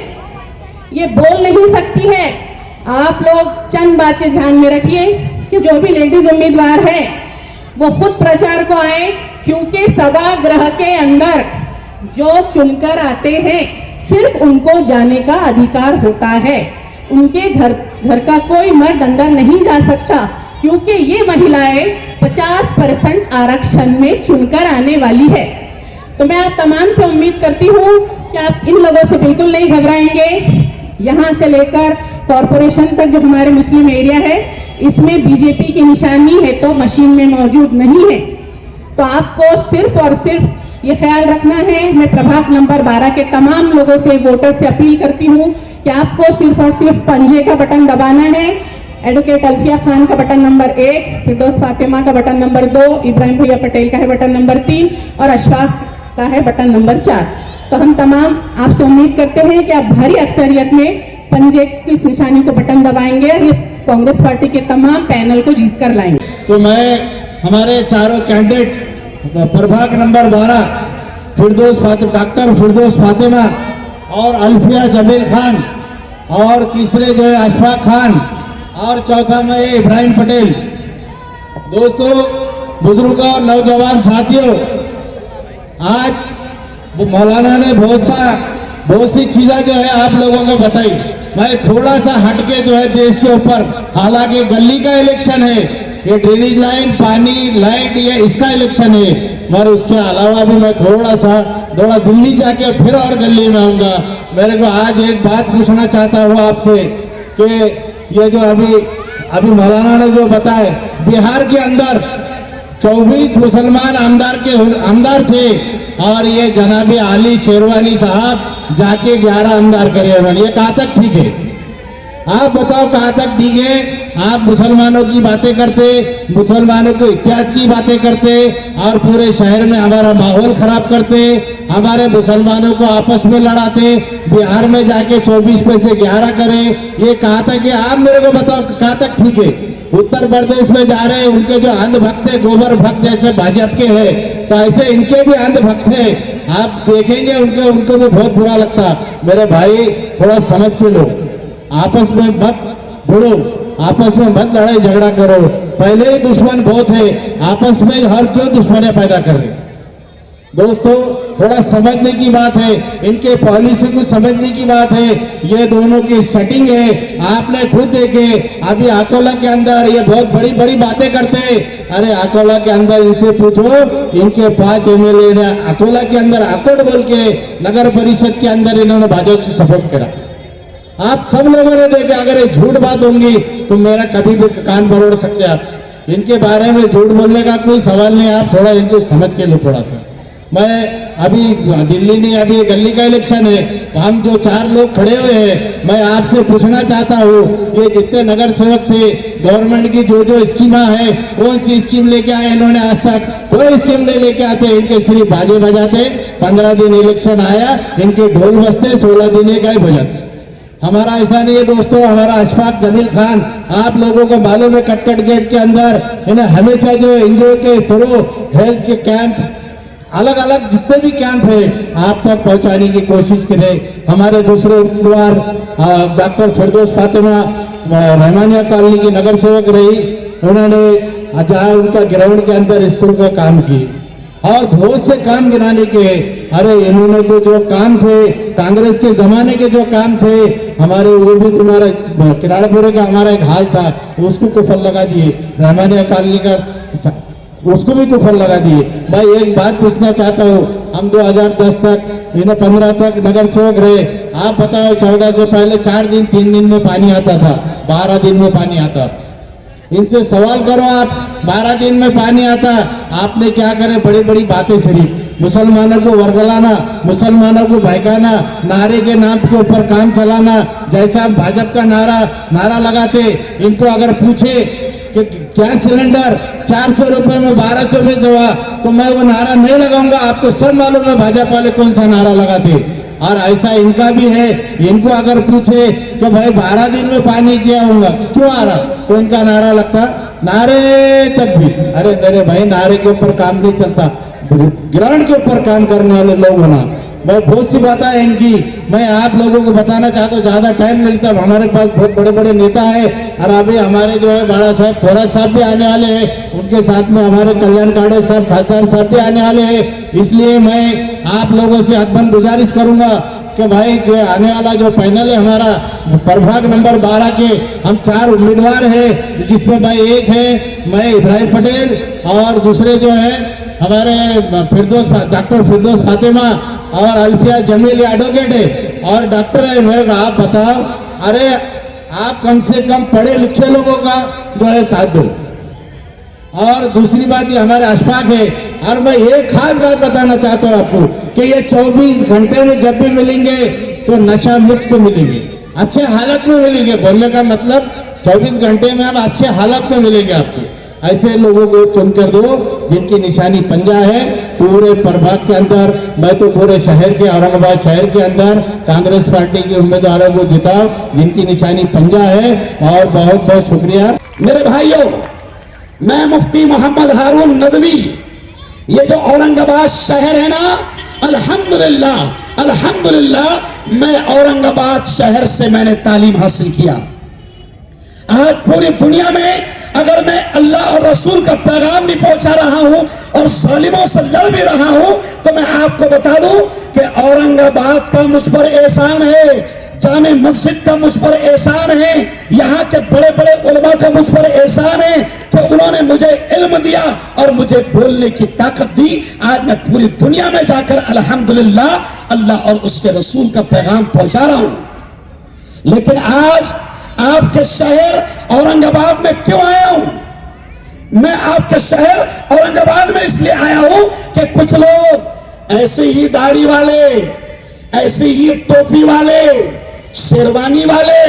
ये बोल नहीं सकती है। आप लोग चंद बातें ध्यान में रखिए कि जो भी लेडीज उम्मीदवार है वो खुद प्रचार को आए, क्योंकि सभागृह के अंदर जो चुनकर आते हैं सिर्फ उनको जाने का अधिकार होता है। उनके घर का कोई मर्द अंदर नहीं जा सकता, क्योंकि ये महिलाएं 50% आरक्षण में चुनकर आने वाली है। तो मैं आप तमाम से उम्मीद करती हूँ कि आप इन लोगों से बिल्कुल नहीं घबराएंगे। यहाँ से लेकर कॉरपोरेशन तक जो हमारे मुस्लिम एरिया है, इसमें बीजेपी की निशानी है तो मशीन में मौजूद नहीं है। तो आपको सिर्फ और सिर्फ ये ख्याल रखना है। मैं प्रभाग नंबर 12 के तमाम लोगों से, वोटर से अपील करती हूँ कि आपको सिर्फ और सिर्फ पंजे का बटन दबाना है। एडवोकेट अल्फिया खान का बटन नंबर 1, फिरदौस फातिमा का बटन नंबर 2, इब्राहिम भैया पटेल का है बटन नंबर 3 और अशफाक का है बटन नंबर 4। तो हम तमाम आपसे उम्मीद करते हैं कि आप भारी अक्सरियत में पंजे की इस निशानी को बटन दबाएंगे और ये कांग्रेस पार्टी के तमाम पैनल को जीत कर लाएंगे। तो मैं हमारे चारों कैंडिडेट प्रभाग नंबर 12 डॉक्टर फिरदौस फातिमा और अल्फिया जमील खान और तीसरे जो है अशफाक खान और चौथा में इब्राहिम पटेल। दोस्तों, बुजुर्गों और नौजवान साथियों, आज मौलाना ने बहुत सी चीजें जो है आप लोगों को बताई। मैं थोड़ा सा हटके जो है देश के ऊपर, हालांकि गली का इलेक्शन है, ये ड्रेनेज लाइन, पानी, लाइट, ये इसका इलेक्शन है, मगर उसके अलावा भी मैं थोड़ा दिल्ली जाके फिर और गली में आऊंगा। मेरे को आज एक बात पूछना चाहता हूँ आपसे कि ये जो अभी मौलाना ने जो बताया, बिहार के अंदर 24 मुसलमान आमदार थे और ये जनाबे आली शेरवानी साहब जाके 11 आमदार करे उन्होंने। ये कहाँ तक ठीक है? आप बताओ कहाँ तक ठीक है? आप मुसलमानों की बातें करते, मुसलमानों को इत्याद की बातें करते और पूरे शहर में हमारा माहौल खराब करते, हमारे मुसलमानों को आपस में लड़ाते, बिहार में जाके 24 पे से 11 करे। ये कहाँ तक है? आप मेरे को बताओ कहाँ तक ठीक है? उत्तर प्रदेश में जा रहे हैं, उनके जो अंधभक्त है, गोबर भक्त जैसे भाजपा के हैं, तो ऐसे इनके भी अंधभक्त है। आप देखेंगे उनको भी बहुत बुरा लगता। मेरे भाई, थोड़ा समझ के लो, आपस में मत भिड़ो, आपस में मत लड़ाई झगड़ा करो। पहले ही दुश्मन बहुत है, आपस में हर क्यों दुश्मने पैदा कर रहे? दोस्तों, थोड़ा समझने की बात है, इनके पॉलिसी को समझने की बात है। ये दोनों की सेटिंग है, आपने खुद देखे। अभी अकोला के अंदर ये बहुत बड़ी बड़ी बातें करते हैं। अरे अकोला के अंदर इनसे पूछो, इनके 5 एमएलए ने अकोला के अंदर अकोट बोल के नगर परिषद के अंदर इन्होंने भाजपा को सपोर्ट करा। आप सब लोगों ने देखे। अगर ये झूठ बात होंगी तो मेरा कभी भी कान भरोड़ सकते आप। इनके बारे में झूठ बोलने का कोई सवाल नहीं। आप थोड़ा इनको समझ के लो थोड़ा सा। मैं अभी दिल्ली में अभी गली का इलेक्शन है, हम जो 4 लोग खड़े हुए हैं, मैं आपसे पूछना चाहता हूँ, ये जितने नगर सेवक थे, गवर्नमेंट की जो जो स्कीमा है, कौन सी स्कीम लेके आए इन्होंने? आज तक कोई स्कीम नहीं लेके आते। इनके सिर्फ बाजे बजाते, 15 दिन इलेक्शन आया, इनके ढोल बजते, 16 दिन ये गायब हो जाते। हमारा ऐसा नहीं है दोस्तों। हमारा अशफाक जमील खान, आप लोगों को मालूम है, कटकट गेट के अंदर इन्हें हमेशा जो एनजीओ के थ्रू हेल्थ के कैंप, अलग अलग जितने भी कैंप है, आप तक पहुंचाने की कोशिश करें। हमारे दूसरे उम्मीदवार डॉक्टर फिरदौस फातिमा रहमानिया कॉलोनी की नगर सेवक रही, उन्होंने जहाँ उनका ग्राउंड के अंदर स्कूल का काम की और बहुत से काम गिनाने के। अरे इन्होंने तो जो काम थे, कांग्रेस के जमाने के जो काम थे, हमारे वो भी तुम्हारा किराड़पुरे का हमारा एक हाल था, उसको कुफल लगा दिए। रहमानिया कॉलोनी का उसको भी कुफल लगा दिए। भाई एक बात पूछना चाहता हूँ, हम 2010 तक, इन्हें 15 तक नगर सेवक रहे। आप बताओ 14 से पहले 4 दिन 3 दिन में पानी आता था, 12 दिन में पानी आता। इनसे सवाल करो आप, 12 दिन में पानी आता, आपने क्या करे? बड़ी बड़ी बातें सिर्फ मुसलमानों को वर्गलाना, मुसलमानों को बहकाना, नारे के नाम के ऊपर काम चलाना। जैसा भाजपा का नारा लगाते, इनको अगर पूछे कि गैस सिलेंडर 400 रुपए में 1200 में जवा, तो मैं वो नारा नहीं लगाऊंगा। आपको सब मालूम है भाजपा वाले कौन सा नारा लगाते। और ऐसा इनका भी है, इनको अगर पूछे कि भाई 12 दिन में पानी क्या होगा, क्यों आ रहा, तो इनका नारा लगता नारे तक भी। अरे मेरे भाई, नारे के ऊपर काम नहीं चलता, ग्राउंड के ऊपर काम करने वाले लोग होना। मैं बहुत सी बातें है इनकी, मैं आप लोगों को बताना चाहता हूँ, ज़्यादा टाइम मिलता है। हमारे पास बहुत बड़े बड़े नेता है, और अभी हमारे जो है बड़ा साहब थोड़ा साहब भी आने वाले हैं, उनके साथ में हमारे कल्याण काड़े साहब, खासदार साहब भी आने वाले हैं। इसलिए मैं आप लोगों से हथबंद गुजारिश करूंगा कि भाई जो आने वाला जो पैनल है हमारा प्रभाग नंबर 12 के, हम 4 उम्मीदवार हैं, जिसमें भाई एक है मैं इब्राहिम पटेल, और दूसरे जो है हमारे डॉक्टर फिरदौस फातिमा, और अल्फिया जमील एडवोकेट है, और डॉक्टर है। मेरे को आप बताओ, अरे आप कम से कम पढ़े लिखे लोगों का जो है साथ दो। और दूसरी बात ये हमारे अशफाक है, और मैं एक खास बात बताना चाहता हूँ आपको कि ये 24 घंटे में जब भी मिलेंगे तो नशा मुक्त से मिलेंगे, अच्छे हालत में मिलेंगे। बोलने का मतलब 24 घंटे में हम अच्छे हालत में मिलेंगे आपको। ऐसे लोगों को चुनकर दो जिनकी निशानी पंजा है। पूरे प्रभाग के अंदर, मैं तो पूरे शहर के, औरंगाबाद शहर के अंदर कांग्रेस पार्टी के उम्मीदवारों को जिताओ जिनकी निशानी पंजा है। और बहुत बहुत शुक्रिया मेरे भाइयों। मैं मुफ्ती मोहम्मद हारून नदवी, ये जो औरंगाबाद शहर है ना, अल्हम्दुलिल्लाह अल्हम्दुलिल्लाह, मैं औरंगाबाद शहर से मैंने तालीम हासिल किया। आज पूरी दुनिया में अगर मैं अल्लाह और रसूल का पैगाम नहीं पहुंचा रहा हूं और जालिमों से लड़ भी रहा हूं, तो मैं आपको बता दूं कि औरंगाबाद का मुझ पर एहसान है, जामे मस्जिद का मुझ पर एहसान है, यहाँ के बड़े बड़े उलमा का मुझ पर एहसान है कि उन्होंने मुझे इल्म दिया और मुझे बोलने की ताकत दी। आज मैं पूरी दुनिया में जाकर अल्हम्दुलिल्लाह अल्लाह और उसके रसूल का पैगाम पहुंचा रहा हूं। लेकिन आज आपके शहर औरंगाबाद में क्यों आया हूं? मैं आपके शहर औरंगाबाद में इसलिए आया हूं कि कुछ लोग ऐसे ही दाढ़ी वाले, ऐसे ही टोपी वाले, शेरवानी वाले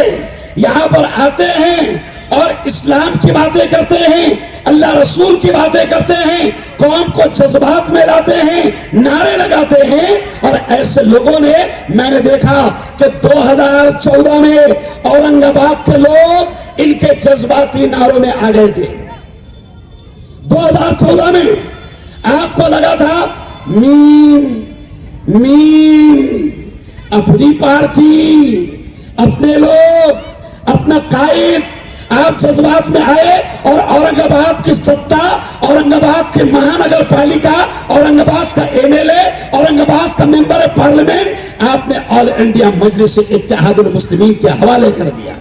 यहां पर आते हैं और इस्लाम की बातें करते हैं, अल्लाह रसूल की बातें करते हैं, कौम को जज्बात में लाते हैं, नारे लगाते हैं। और ऐसे लोगों ने, मैंने देखा कि 2014 में औरंगाबाद के लोग इनके जज्बाती नारों में आ गए थे। 2014 में आपको लगा था मीम मीम, अपनी पार्टी, अपने लोग, अपना कायद, आप जज्बात में आए और औरंगाबाद की सत्ता, औरंगाबाद की महानगर पालिका, औरंगाबाद का एमएलए, औरंगाबाद का मेंबर पार्लियामेंट आपने ऑल इंडिया मजलिस इत्तेहादुल मुस्लिमीन के हवाले कर दिया।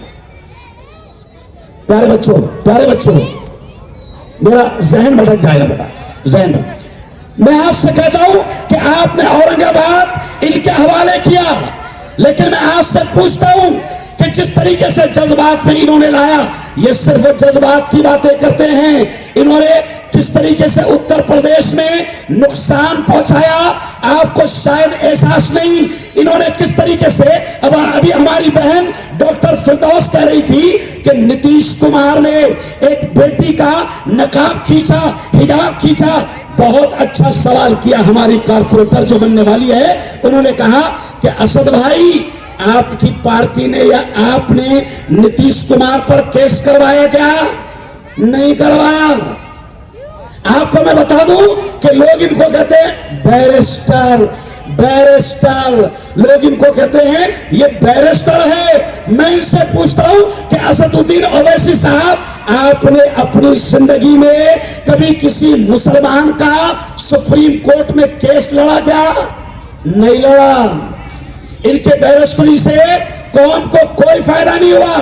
प्यारे बच्चों, मेरा जहन भटक जाएगा बेटा, जहन। मैं आपसे कहता हूं कि आपने औरंगाबाद इनके हवाले किया, लेकिन मैं आपसे पूछता हूं कि जिस तरीके से जज्बात में इन्होंने लाया, ये सिर्फ जज्बात की बातें करते हैं। इन्होंने किस तरीके से उत्तर प्रदेश में नुकसान पहुंचाया आपको शायद एहसास नहीं। इन्होंने किस तरीके से, अब अभी हमारी बहन डॉक्टर फिरदौस कह रही थी कि नीतीश कुमार ने एक बेटी का नकाब खींचा, हिजाब खींचा। बहुत अच्छा सवाल किया हमारी कारपोरेटर जो बनने वाली है, उन्होंने कहा कि असद भाई, आपकी पार्टी ने या आपने नीतीश कुमार पर केस करवाया क्या? नहीं करवाया। आपको मैं बता दूं कि लोग इनको कहते हैं बैरिस्टर, बैरिस्टर, लोग इनको कहते हैं ये बैरिस्टर है। मैं इनसे पूछता हूं कि असदुद्दीन ओवैसी साहब, आपने अपनी जिंदगी में कभी किसी मुसलमान का सुप्रीम कोर्ट में केस लड़ा क्या? नहीं लड़ा। इनके बैरिस्टरी से कौम को कोई फायदा नहीं हुआ।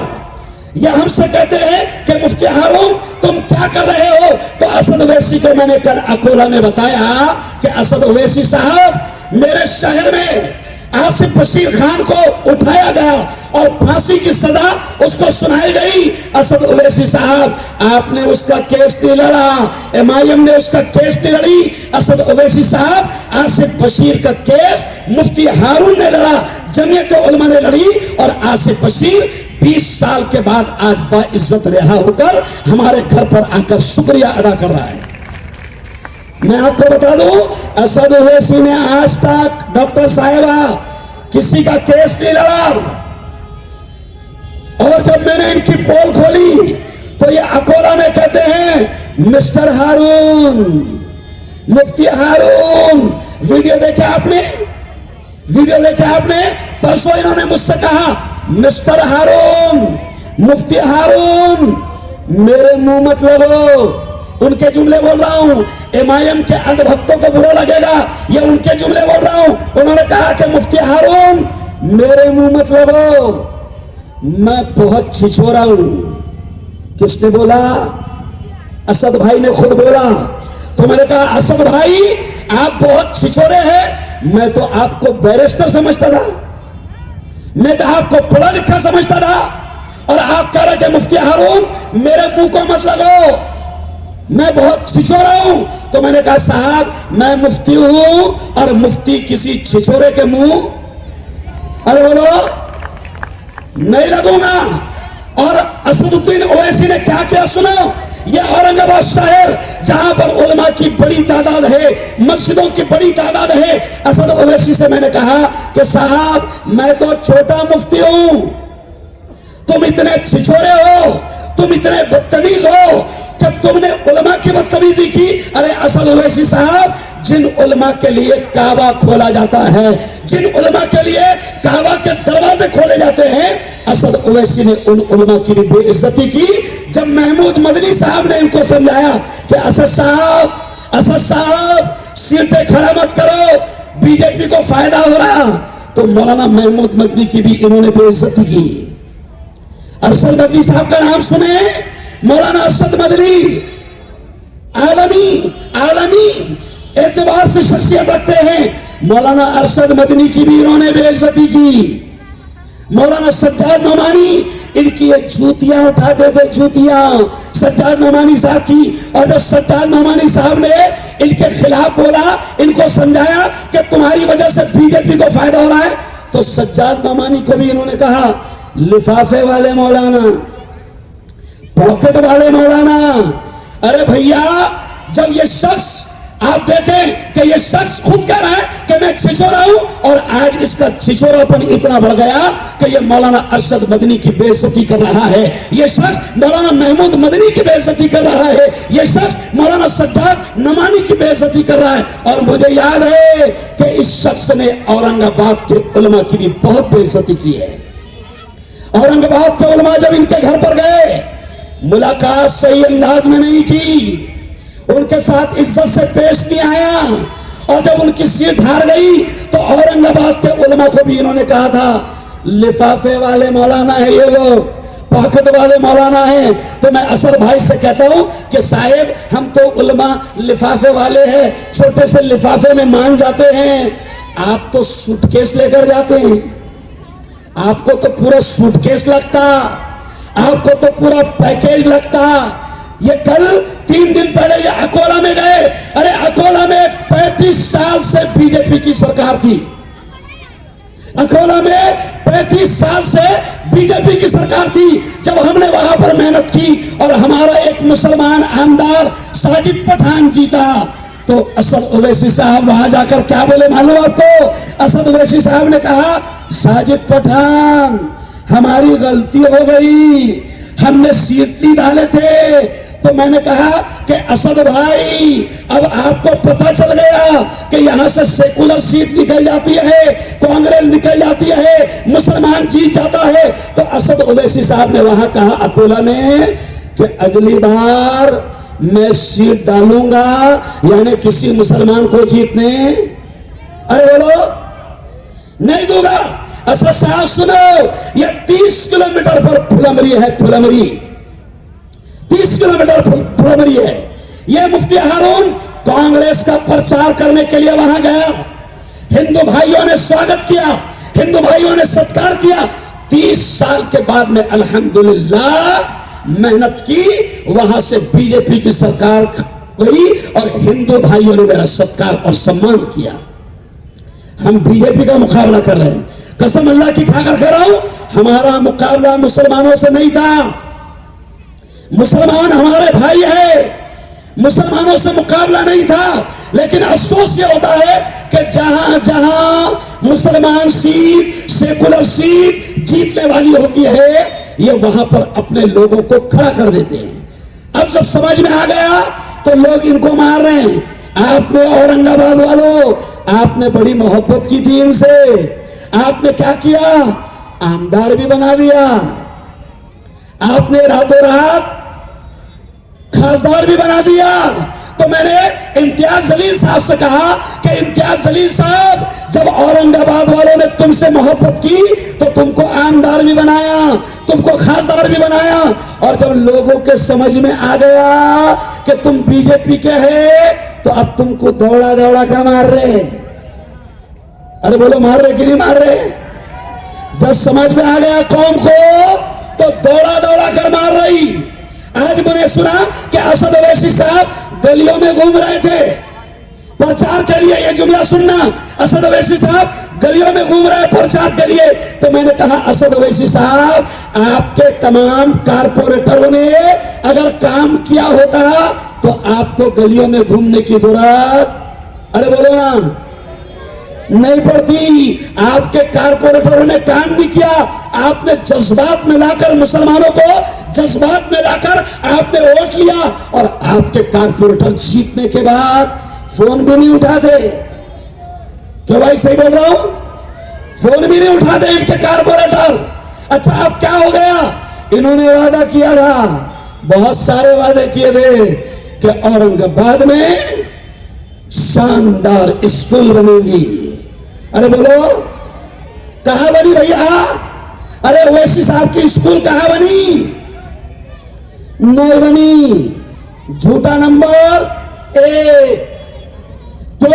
यह हमसे कहते हैं कि मुफ्ती हारून तुम क्या कर रहे हो? तो असद ओवैसी को मैंने कल अकोला में बताया कि असद ओवैसी साहब, मेरे शहर में आसिफ बशीर खान को उठाया गया और फांसी की सजा उसको सुनाई गई। असद ओवैसी साहब, आपने उसका केस नहीं लड़ा, एमआईएम ने उसका केस नहीं लड़ी। असद ओवैसी साहब, आसिफ बशीर का केस मुफ्ती हारून ने लड़ा, जमीयत उलमा ने लड़ी, और आसिफ बशीर 20 साल के बाद आज बाइज्जत रिहा होकर हमारे घर पर आकर शुक्रिया अदा कर रहा है। मैं आपको बता दूं, असद ओवैसी ने आज तक डॉक्टर साहिबा किसी का केस नहीं लड़ा। और जब मैंने इनकी पोल खोली तो ये अकोला में कहते हैं मिस्टर हारून, मुफ्ती हारून। वीडियो देखे आपने? वीडियो देखे आपने? परसों इन्होंने मुझसे कहा मिस्टर हारून, मुफ्ती हारून, मेरे मुंह मत लगो। उनके जुमले बोल रहा हूं, एमआईएम के अंधभक्तों को बुरा लगेगा, ये उनके जुमले बोल रहा हूं। उन्होंने कहा कि मुफ्ती हारून, मेरे मुंह मत लगो, मैं बहुत छिछोरा हूं। किसने बोला? असद भाई ने खुद बोला। तो मैंने कहा असद भाई, आप बहुत छिछोरे हैं। मैं तो आपको बैरिस्टर समझता था, मैं तो आपको पढ़ा लिखा समझता था, और आप कह रहे थे मुफ्ती हारून मेरे मुंह को मत लगो, मैं बहुत छिछोरा हूं। तो मैंने कहा साहब, मैं मुफ्ती हूं और मुफ्ती किसी छिछोरे के मुंह, अरे बोलो, नहीं लगूंगा। और असदुद्दीन ओवैसी ने क्या किया सुनो। ये औरंगाबाद शहर जहां पर उलमा की बड़ी तादाद है, मस्जिदों की बड़ी तादाद है, असद ओवैसी से मैंने कहा कि साहब, मैं तो छोटा मुफ्ती हूं, तुम इतने छिछोरे हो, तुम इतने बदतमीज हो कि तुमने उलमा की बदतमीजी की। अरे असद ओवैसी साहब, जिन उलमा के लिए काबा खोला जाता है, जिन उलमा के लिए काबा के दरवाजे खोले जाते हैं, असद ओवैसी ने उन उलमा की भी बेइज्जती की। जब महमूद मदनी साहब ने इनको समझाया कि असद साहब सीटें खड़ा मत करो, बीजेपी को फायदा हो रहा, तो मौलाना महमूद मदनी की भी इन्होंने बेइज्जती की। अरशद मदनी साहब का नाम सुने, मौलाना अरशद मदनी आलमी एतबार से शख्सियत रखते हैं। मौलाना अरशद मदनी की भी इन्होंने बेइज्जती की। मौलाना सज्जाद नोमानी, इनकी ये जूतियां उठाते थे, जूतियां सज्जाद नोमानी साहब की। और जब सज्जाद नोमानी साहब ने इनके खिलाफ बोला, इनको समझाया कि तुम्हारी वजह से बीजेपी को फायदा हो रहा है, तो सज्जाद नोमानी को भी इन्होंने कहा लिफाफे वाले मौलाना, पॉकेट वाले मौलाना। अरे भैया, जब ये शख्स, आप देखें कि ये शख्स खुद कह रहा है कि मैं छिछोरा हूं, और आज इसका छिछोरापन इतना बढ़ गया कि ये मौलाना अरशद मदनी की बेइज्जती कर रहा है, ये शख्स मौलाना महमूद मदनी की बेइज्जती कर रहा है, ये शख्स मौलाना सज्जाद नमानी की बेइज्जती कर रहा है। और मुझे याद है कि इस शख्स ने औरंगाबाद के उलमा की भी बहुत बेइज्जती की है। औरंगाबाद के उलमा जब इनके घर पर गए, मुलाकात सही अंदाज में नहीं की, उनके साथ इज्जत से पेश नहीं आया, और जब उनकी सीट हार गई तो औरंगाबाद के उलमा को भी इन्होंने कहा था लिफाफे वाले मौलाना है ये लोग, पॉकेट वाले मौलाना है। तो मैं असद भाई से कहता हूं कि साहेब, हम तो उलमा लिफाफे वाले हैं, छोटे से लिफाफे में मान जाते हैं, आप तो सूटकेस लेकर जाते हैं। आपको तो पूरा सूटकेस लगता, आपको तो पूरा पैकेज लगता। ये कल 3 दिन पहले ये अकोला में गए। अरे अकोला में 35 साल से बीजेपी की सरकार थी। अकोला में 35 साल से बीजेपी की सरकार थी। जब हमने वहां पर मेहनत की और हमारा एक मुसलमान आमदार साजिद पठान जीता, तो असद ओवैसी साहब वहां जाकर क्या बोले मालूम आपको? असद ओवैसी साहब ने कहा, साजिद पठान हमारी गलती हो गई, हमने सीट नहीं डाले थे। तो मैंने कहा कि असद भाई, अब आपको पता चल गया कि यहां से सेकुलर सीट निकल जाती है, कांग्रेस निकल जाती है, मुसलमान जीत जाता है। तो असद ओवैसी साहब ने वहां कहा अकोला में कि अगली बार मैं सीट डालूंगा, यानी किसी मुसलमान को जीतने, अरे बोलो, नहीं दूंगा। असद साहब सुनो, ये 30 किलोमीटर पर फुलमरी है, फुलमरी 30 किलोमीटर फुलमरी है। यह मुफ्ती हारून कांग्रेस का प्रचार करने के लिए वहां गया। हिंदू भाइयों ने स्वागत किया, हिंदू भाइयों ने सत्कार किया। 30 साल के बाद में अल्हम्दुलिल्लाह मेहनत की, वहां से बीजेपी की सरकार गई और हिंदू भाइयों ने मेरा सत्कार और सम्मान किया। हम बीजेपी का मुकाबला कर रहे हैं, कसम अल्लाह की खाकर कह रहा हूं, हमारा मुकाबला मुसलमानों से नहीं था। मुसलमान हमारे भाई है, मुसलमानों से मुकाबला नहीं था। लेकिन अफसोस ये होता है कि जहां जहां मुसलमान सीट, सेकुलर सीट जीतने वाली होती है, ये वहां पर अपने लोगों को खड़ा कर देते हैं। अब जब समझ में आ गया तो लोग इनको मार रहे हैं। आपने औरंगाबाद वालों, आपने बड़ी मोहब्बत की थी इनसे, आपने क्या किया? आमदार भी बना दिया, आपने रातों रात खासदार भी बना दिया। तो मैंने इम्तियाज जलील साहब से कहा कि इम्तियाज जलील साहब, जब औरंगाबाद वालों ने तुमसे मोहब्बत की तो तुमको आमदार भी बनाया, तुमको खासदार भी बनाया, और जब लोगों के समझ में आ गया कि तुम बीजेपी के हैं, तो अब तुमको दौड़ा दौड़ा कर मार रहे। अरे बोलो, मार रहे कि नहीं मार रहे? जब समझ में आ गया कौम को, तो दौड़ा दौड़ा कर मार रही। आज मैंने सुना कि असद ओवैसी साहब गलियों में घूम रहे थे प्रचार के लिए। ये जुमला सुनना, असद ओवैसी साहब गलियों में घूम रहे प्रचार के लिए। तो मैंने कहा, असद ओवैसी साहब, आपके तमाम कारपोरेटरों ने अगर काम किया होता तो आपको गलियों में घूमने की जरूरत, अरे बोलो ना, नहीं पड़ती। आपके कारपोरेटरों ने काम नहीं किया, आपने जज्बात में लाकर, मुसलमानों को जज्बात में लाकर आपने वोट लिया, और आपके कारपोरेटर जीतने के बाद फोन भी नहीं उठाते। क्यों भाई, सही बोल रहा हूं? फोन भी नहीं उठाते इनके कारपोरेटर। अच्छा, अब क्या हो गया? इन्होंने वादा किया था, बहुत सारे वादे किए थे कि औरंगाबाद में शानदार स्कूल बनेगी। अरे बोलो, कहां बनी भैया? अरे ओवैसी साहब की स्कूल कहां बनी? नहीं बनी। झूठा नंबर 1। तो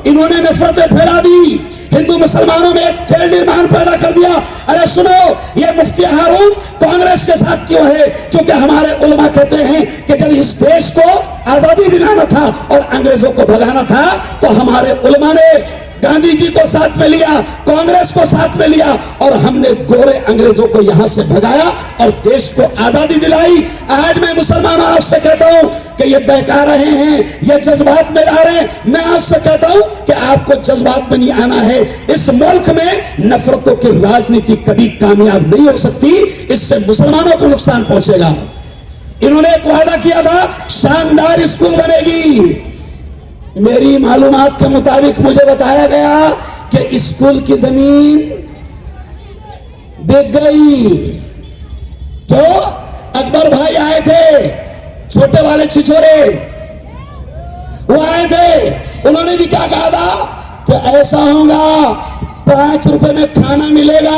इन्होंने नफरतें फैला दी, हिंदू मुसलमानों में एक खेल निर्माण पैदा कर दिया। अरे सुनो, ये मुफ्ती हारून कांग्रेस के साथ क्यों है? क्योंकि हमारे उलमा कहते हैं कि जब इस देश को आजादी दिलाना था और अंग्रेजों को भगाना था, तो हमारे उलमा ने गांधी जी को साथ में लिया, कांग्रेस को साथ में लिया, और हमने गोरे अंग्रेजों को यहां से भगाया और देश को आजादी दिलाई। आज मैं मुसलमानों आपसे कहता हूं कि ये बहका रहे हैं, ये जज्बात में ला रहे हैं। मैं आपसे कहता हूं कि आपको जज्बात में नहीं आना है। इस मुल्क में नफरतों की राजनीति कभी कामयाब नहीं हो सकती, इससे मुसलमानों को नुकसान पहुंचेगा। इन्होंने एक वादा किया था, शानदार स्कूल बनेगी। मेरी मालूमात के मुताबिक मुझे बताया गया कि स्कूल की जमीन बिक गई। तो अकबर भाई आए थे, छोटे वाले छिछोरे, वो आए थे। उन्होंने भी क्या कहा था कि ऐसा होगा, 5 रुपए में खाना मिलेगा।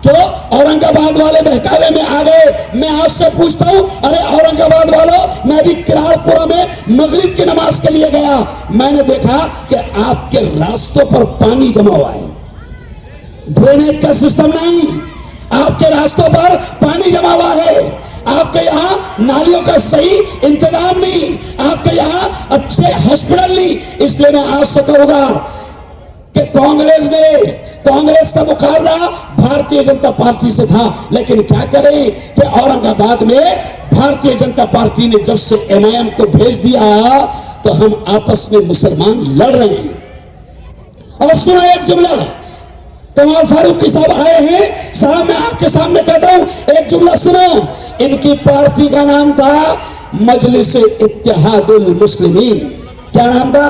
क्यों? औरंगाबाद वाले बहकावे में आ गए। मैं आपसे पूछता हूं, अरे औरंगाबाद वालों, मैं भी किरारपुरा में मगरिब की नमाज के लिए गया। मैंने देखा कि आपके रास्तों पर पानी जमा हुआ है, ड्रेनेज का सिस्टम नहीं, आपके रास्तों पर पानी जमा हुआ है, आपके यहाँ नालियों का सही इंतजाम नहीं, आपके यहाँ अच्छे हॉस्पिटल नहीं। इसलिए मैं आपसे कहूंगा कि कांग्रेस का मुकाबला भारतीय जनता पार्टी से था, लेकिन क्या करें कि औरंगाबाद में भारतीय जनता पार्टी ने जब से एमआईएम को भेज दिया तो हम आपस में मुसलमान लड़ रहे हैं। और सुनो एक जुमला, कमाल फारूकी साहब आए हैं, साहब मैं आपके सामने कहता हूं, एक जुमला सुनो। इनकी पार्टी का नाम था मजलिस इत्तेहादुल मुस्लिमीन। क्या नाम था?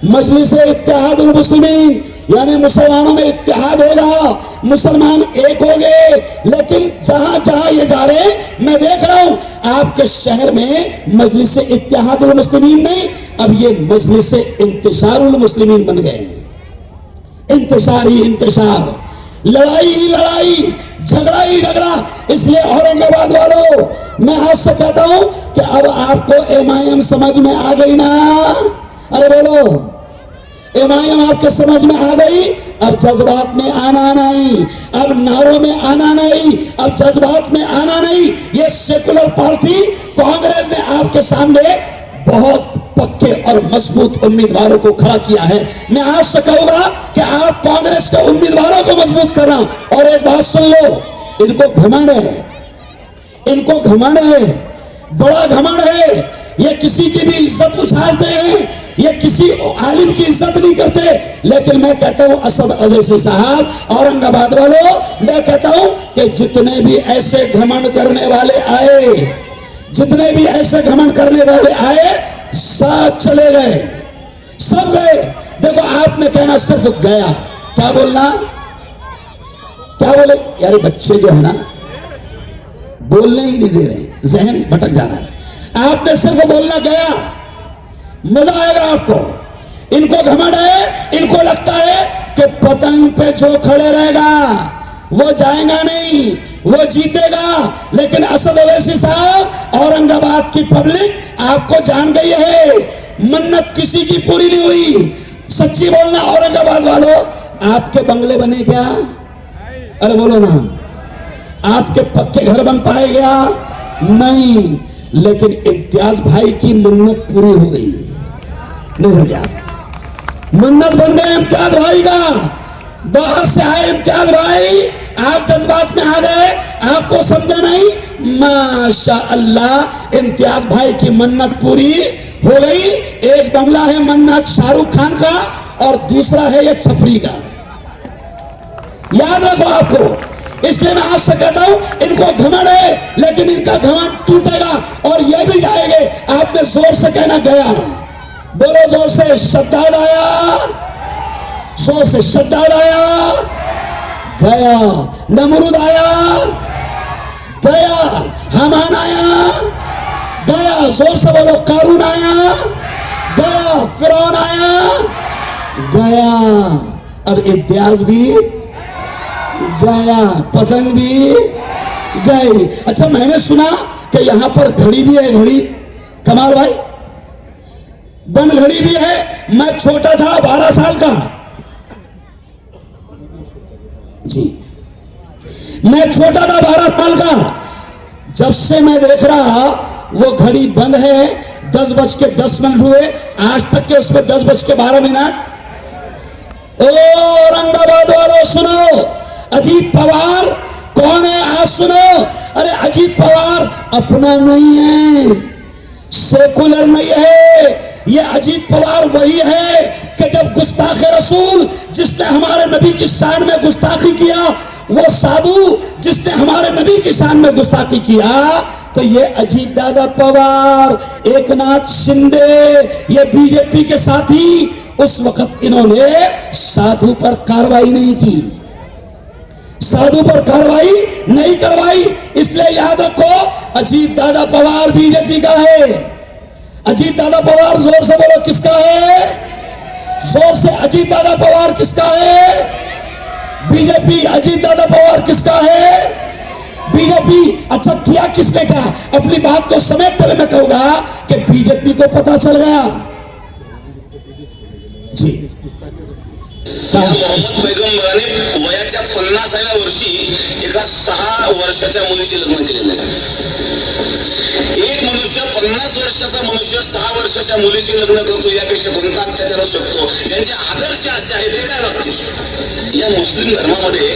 मजलिस इत्तेहादुल मुस्लिमीन, यानी मुसलमानों में इत्तेहाद होगा, मुसलमान एक हो गए। लेकिन जहां जहां ये जा रहे हैं मैं देख रहा हूं, आपके शहर में मजलिस इत्तेहादुल मुस्लिमीन नहीं, अब ये मजलिस इंतिशारुल मुस्लिमीन बन गए हैं। इंतशार ही इंतशार, लड़ाई ही लड़ाई, झगड़ा ही झगड़ा। इसलिए औरंगाबाद वालों, मैं आपसे कहता हूं कि अब आपको एमआईएम समझ में आ गई ना? अरे बोलो, एमआईएम आपके समझ में आ गई? अब जज्बात में आना नहीं, अब नारों में आना नहीं, अब जज्बात में आना नहीं। ये सेकुलर पार्टी कांग्रेस ने आपके सामने बहुत पक्के और मजबूत उम्मीदवारों को खड़ा किया है। मैं आपसे कहूंगा कि आप कांग्रेस के उम्मीदवारों को मजबूत करना। और एक बात सुन लो, इनको घमंड है, इनको घमंड है, बड़ा घमंड है। ये किसी की भी इज्जत उछालते हैं, ये किसी आलिम की इज्जत नहीं करते। लेकिन मैं कहता हूं असद अवैसी साहब, औरंगाबाद वालों, मैं कहता हूं कि जितने भी ऐसे घमंड करने वाले आए, जितने भी ऐसे घमंड करने वाले आए, सब चले गए, सब गए। देखो आपने कहना सिर्फ गया, क्या बोलना, क्या बोले? यार बच्चे जो है ना बोलने ही नहीं दे रहे, जहन भटक जा रहा है। आपने सिर्फ बोलना गया, मजा आएगा आपको। इनको घमंड है, इनको लगता है कि पतंग पे जो खड़े रहेगा वो जाएगा नहीं, वो जीतेगा। लेकिन असद अवैसी साहब, औरंगाबाद की पब्लिक आपको जान गई है, मन्नत किसी की पूरी नहीं हुई। सच्ची बोलना औरंगाबाद वालों, आपके बंगले बने क्या? अरे बोलो ना, आपके पक्के घर बन पाए क्या? नहीं। लेकिन इम्तियाज भाई की मन्नत पूरी हो गई, नहीं समझे आप? मन्नत बन गए इम्तियाज भाई का। बाहर से आए इम्तियाज भाई, आप जज्बात में आ गए, आपको समझा नहीं। माशा अल्लाह, इम्तियाज भाई की मन्नत पूरी हो गई। एक बंगला है मन्नत शाहरुख खान का, और दूसरा है ये छपरी का, याद रखो आपको। इसलिए मैं आपसे कहता हूं, इनको घमंड है, लेकिन इनका घमंड टूटेगा और ये भी जाएंगे। आपने जोर से कहना गया, बोलो जोर से, शद्दाद आया, जोर से शद्दाद आया, गया। नमरूद आया, गया। हामान आया, गया। जोर से बोलो, कारून आया, गया। फिरौन आया, गया। अब इम्तियाज भी गया, पतंग भी गई। अच्छा, मैंने सुना कि यहां पर घड़ी भी है, घड़ी, कमाल भाई, बन घड़ी भी है। मैं छोटा था, 12 साल का जी, मैं छोटा था 12 साल का, जब से मैं देख रहा वो घड़ी बंद है। 10:10 हुए, आज तक के उसमें 10:12। औरंगाबाद वालों सुनो, अजीत पवार कौन है आप सुनो। अरे अजीत पवार अपना नहीं है, सेकुलर नहीं है। ये अजीत पवार वही है कि जब गुस्ताखे रसूल, जिसने हमारे नबी की शान में गुस्ताखी किया, वो साधु जिसने हमारे नबी की शान में गुस्ताखी किया, तो ये अजीत दादा पवार, एकनाथ शिंदे, ये बीजेपी के साथी, उस वक्त इन्होंने साधु पर कार्रवाई नहीं की, साधु पर कार्रवाई नहीं करवाई। इसलिए याद रखो, अजीत दादा पवार बीजेपी का है। अजीत दादा पवार, जोर से बोलो किसका है, जोर से, अजीत दादा पवार किसका है? बीजेपी। अजीत दादा पवार किसका है? बीजेपी। अच्छा, किया किसने का? अपनी बात को समेटते हुए मैं कहूंगा कि बीजेपी को पता चल गया जी। या मोहम्मद पैगंबराने वयाच्या 50व्या वर्षी एका 6 वर्षाच्या मुलीशी लग्न केलेलं आहे. एक मनुष्य 50 वर्षाचा मनुष्य 6 वर्षाच्या मुलीशी लग्न करतो, यापेक्षा कोणता अत्याचार असू शकतो? ज्यांचे आदर्श असे आहेत ते काय वागतील? या मुस्लिम धर्मामध्ये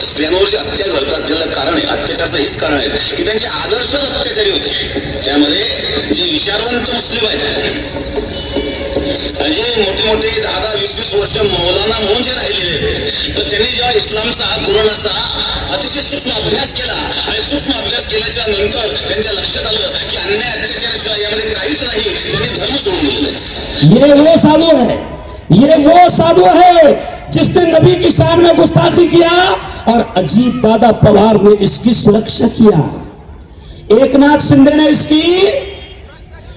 स्त्रियांवर जे हत्या घडतात त्याला कारण आहे, अत्याचाराचं हेच कारण आहे की त्यांचे आदर्शच अत्याचारी होते. त्यामध्ये जे विचारवंत मुस्लिम आहेत, जे मोठे मोठे 10-20 वर्ष मौलाना म्हणून जे राहिलेले आहेत, तर त्यांनी जेव्हा इस्लामचा कुराणाचा अतिशय सूक्ष्म अभ्यास केला आणि सूक्ष्म अभ्यास केल्याच्या नंतर त्यांच्या लक्षात आलं की अन्याय अत्याचाराशिवाय यामध्ये काहीच नाही, त्यांनी धर्म सोडून दिलेला आहे. ये वो साधु है, ये वो साधु है जिसने नबी की शान में गुस्ताखी किया और अजीत दादा पवार ने इसकी सुरक्षा किया, एकनाथ शिंदे ने इसकी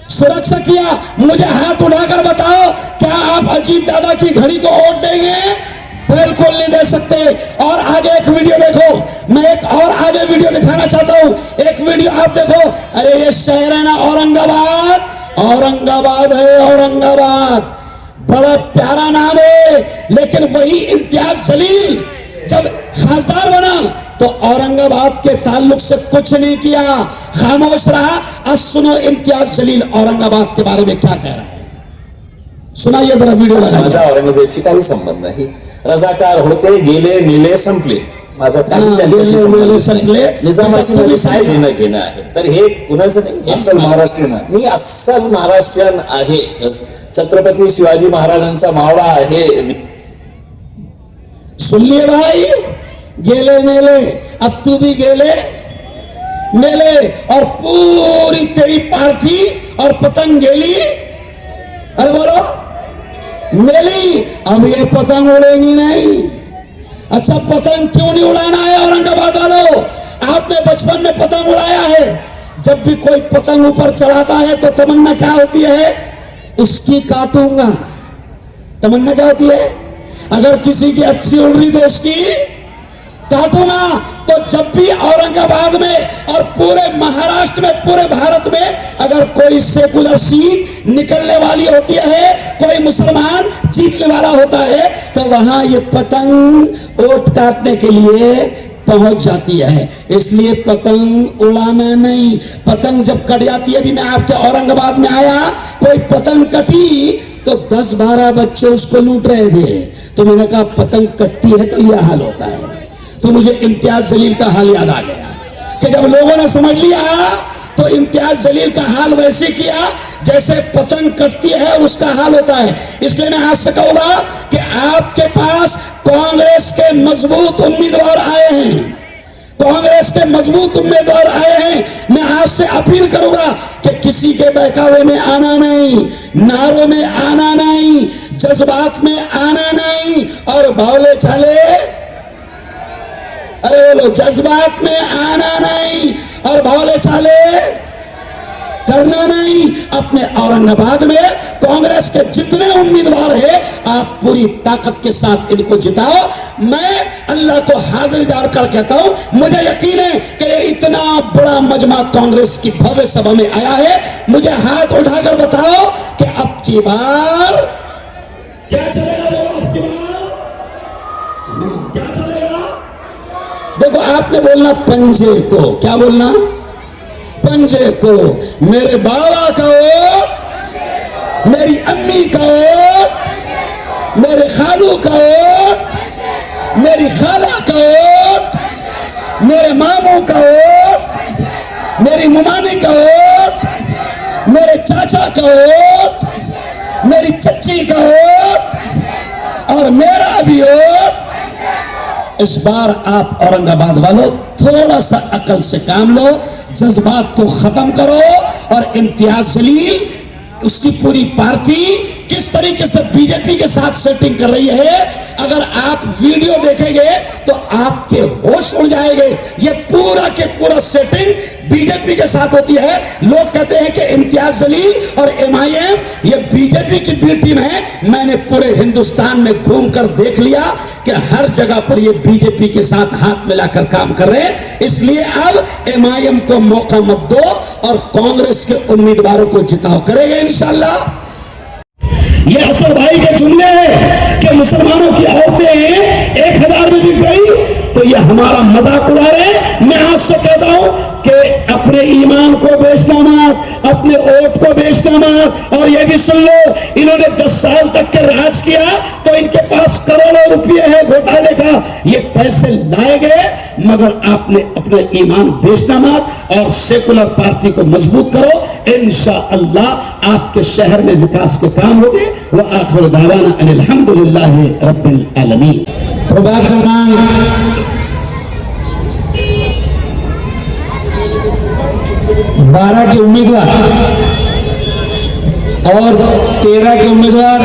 सुरक्षा किया. मुझे हाथ उठाकर बताओ, क्या आप अजीत दादा की घड़ी को वोट देंगे? बिल्कुल नहीं दे सकते. और आगे एक वीडियो देखो, मैं एक और आगे वीडियो दिखाना चाहता हूं. एक वीडियो आप देखो. अरे ये शहर है ना औरंगाबाद, औरंगाबाद है औरंगाबाद, बड़ा प्यारा नाम है. लेकिन वही इम्तियाज जलील जब खासदार बना तो औरंगाबाद के ताल्लुक से कुछ नहीं किया, खामोश रहा. अब सुनो इम्तियाज जलील औरंगाबाद के बारे में क्या कह रहा है, सुनाइए जरा, वीडियो माझा लगाइए. औरंगजेबची काही संबंध नाही. रजाकार होते, गेले मेले संपले, माझा काही त्यांच्याशी गेले, संबंध मेले, संपले. नाही. निजामाशी माझे काय देणं घेणं आहे? तर हे कुणाचं नाही, अस्सल महाराष्ट्रीयन आहे. मी अस्सल महाराष्ट्रीयन आहे. छत्रपती शिवाजी महाराजांचा मावळा आहे. सुन लिए भाई, गेले मेले, अब तू भी गेले मेले, और पूरी तेरी पार्टी और पतंग गेली, अरे बोलो मेली. अब ये पतंग उड़ेगी नहीं. अच्छा, पतंग क्यों नहीं उड़ाना है औरंगाबाद वालों? आपने बचपन में पतंग उड़ाया है. जब भी कोई पतंग ऊपर चढ़ाता है तो तमन्ना क्या होती है? उसकी काटूंगा. तमन्ना क्या होती है? अगर किसी की अच्छी उड़ रही तो उसकी काटूंगा. तो जब भी औरंगाबाद में और पूरे महाराष्ट्र में, पूरे भारत में अगर कोई सेकुलर सीट निकलने वाली होती है, कोई मुसलमान जीतने वाला होता है, तो वहां ये पतंग वोट काटने के लिए पहुंच जाती है. इसलिए पतंग उड़ाना नहीं. पतंग जब कट जाती है, अभी मैं आपके औरंगाबाद में आया, कोई पतंग कटी तो 10-12 बच्चे उसको लूट रहे थे. तो मैंने कहा पतंग कटती है तो यह हाल होता है. तो मुझे इम्तियाज जलील का हाल याद आ गया कि जब लोगों ने समझ लिया तो इम्तियाज जलील का हाल वैसे किया जैसे पतंग कटती है और उसका हाल होता है. इसलिए मैं आपसे कहूंगा कि आपके पास कांग्रेस के मजबूत उम्मीदवार आए हैं, कांग्रेस के मजबूत उम्मीदवार आए हैं. मैं आपसे अपील करूंगा कि किसी के बहकावे में आना नहीं, नारों में आना नहीं, जज्बात में आना नहीं और भौले चाले, अरे बोलो, जज्बात में आना नहीं और भौले चाले करना नहीं. अपने औरंगाबाद में कांग्रेस के जितने उम्मीदवार हैं, आप पूरी ताकत के साथ इनको जिताओ. मैं अल्लाह को हाजिर जार कर कहता हूं, मुझे यकीन है कि इतना बड़ा मजमा कांग्रेस की भव्य सभा में आया है. मुझे हाथ उठाकर बताओ कि अब की बार क्या चलेगा? बोलो, अब की बार क्या चलेगा? देखो, आपने बोलना पंजे को, क्या बोलना? पंजे को. मेरे बाबा का वोट, मेरी अम्मी का वोट, मेरे खालू का वोट, मेरी खाला का वोट, मेरे मामू का वोट, मेरी मुमानी का वोट, मेरे चाचा का वोट, मेरी चच्ची का वोट और मेरा भी वोट. इस बार आप औरंगाबाद वालों थोड़ा सा अकल से काम लो, जज्बात को खत्म करो. और इम्तियाज जलील, उसकी पूरी पार्टी किस तरीके से बीजेपी के साथ सेटिंग कर रही है, अगर आप वीडियो देखेंगे तो आपके होश उड़ जाएंगे. ये पूरा के पूरा सेटिंग बीजेपी के साथ होती है. लोग कहते हैं कि इम्तियाज जलील और MIM ये बीजेपी की बी टीम है. मैंने पूरे हिंदुस्तान में घूमकर देख लिया कि हर जगह पर ये बीजेपी के साथ हाथ मिलाकर काम कर रहे हैं. इसलिए अब MIM को मौका मत दो और कांग्रेस के उम्मीदवारों को जिताओ. करेंगे इंशाल्लाह. ये असद भाई के जुमले हैं कि मुसलमानों की औरतें 1000 में बिक गई तो ये हमारा मजाक उड़ा रहे हैं। मैं आपसे कहता हूं कि अपने ईमान को बेचना मत, अपने वोट को बेचना मत। और ये भी सुन लो, इन्होंने 10 साल तक के राज किया तो इनके पास करोड़ों रुपये है घोटाले का, ये पैसे लाए गए, मगर आपने अपना ईमान बेचना मत और सेकुलर पार्टी को मजबूत करो। इंशाअल्लाह आपके शहर में विकास के काम होंगे। वह आखिर दावाना अनिल हम्दुलिल्लाहि रब्बिल आलमीन। प्रभात क्रमांक 12 के उम्मीदवार और 13 के उम्मीदवार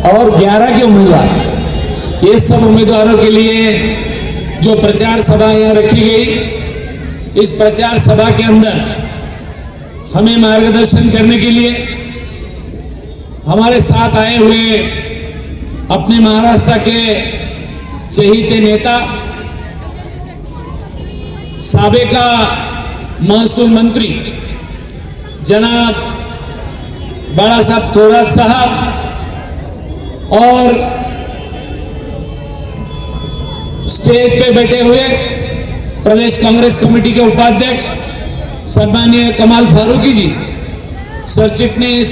और 11 के उम्मीदवार, ये सब उम्मीदवारों के लिए जो प्रचार सभा यहाँ रखी गई, इस प्रचार सभा के अंदर हमें मार्गदर्शन करने के लिए हमारे साथ आए हुए अपने महाराष्ट्र के चहीते नेता, साबिका महसूल मंत्री जनाब बाला साहब थोरात साहब और स्टेज पे बैठे हुए प्रदेश कांग्रेस कमेटी के उपाध्यक्ष सम्माननीय कमाल फारूकी जी, सर चिटनीस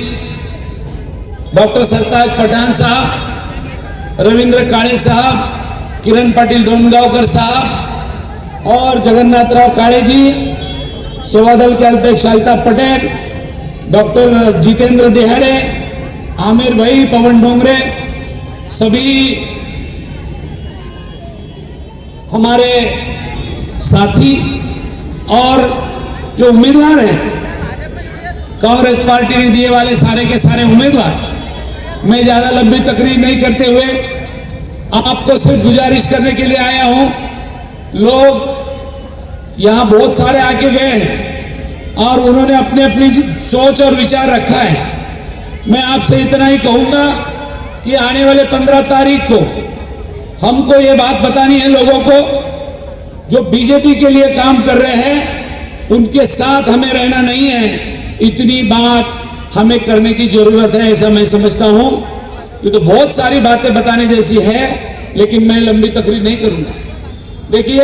डॉक्टर सरताज पठान साहब, रविंद्र काळे साहब, किरण पाटिल डोनगांवकर साहब और जगन्नाथराव काळे जी, सेवादल के अध्यक्ष अल्ताफ पटेल, डॉक्टर जितेंद्र देहाड़े, आमिर भाई, पवन डोंगरे, सभी हमारे साथी और जो उम्मीदवार हैं, कांग्रेस पार्टी ने दिए वाले सारे के सारे उम्मीदवार, मैं ज्यादा लंबी तकरीर नहीं करते हुए आपको सिर्फ गुजारिश करने के लिए आया हूं। लोग यहां बहुत सारे आके गए हैं और उन्होंने अपनी अपनी सोच और विचार रखा है। मैं आपसे इतना ही कहूंगा कि आने वाले 15 तारीख को हमको ये बात बतानी है लोगों को, जो बीजेपी के लिए काम कर रहे हैं उनके साथ हमें रहना नहीं है, इतनी बात हमें करने की जरूरत है, ऐसा मैं समझता हूं। ये तो बहुत सारी बातें बताने जैसी है, लेकिन मैं लंबी तकरीर नहीं करूंगा। देखिए,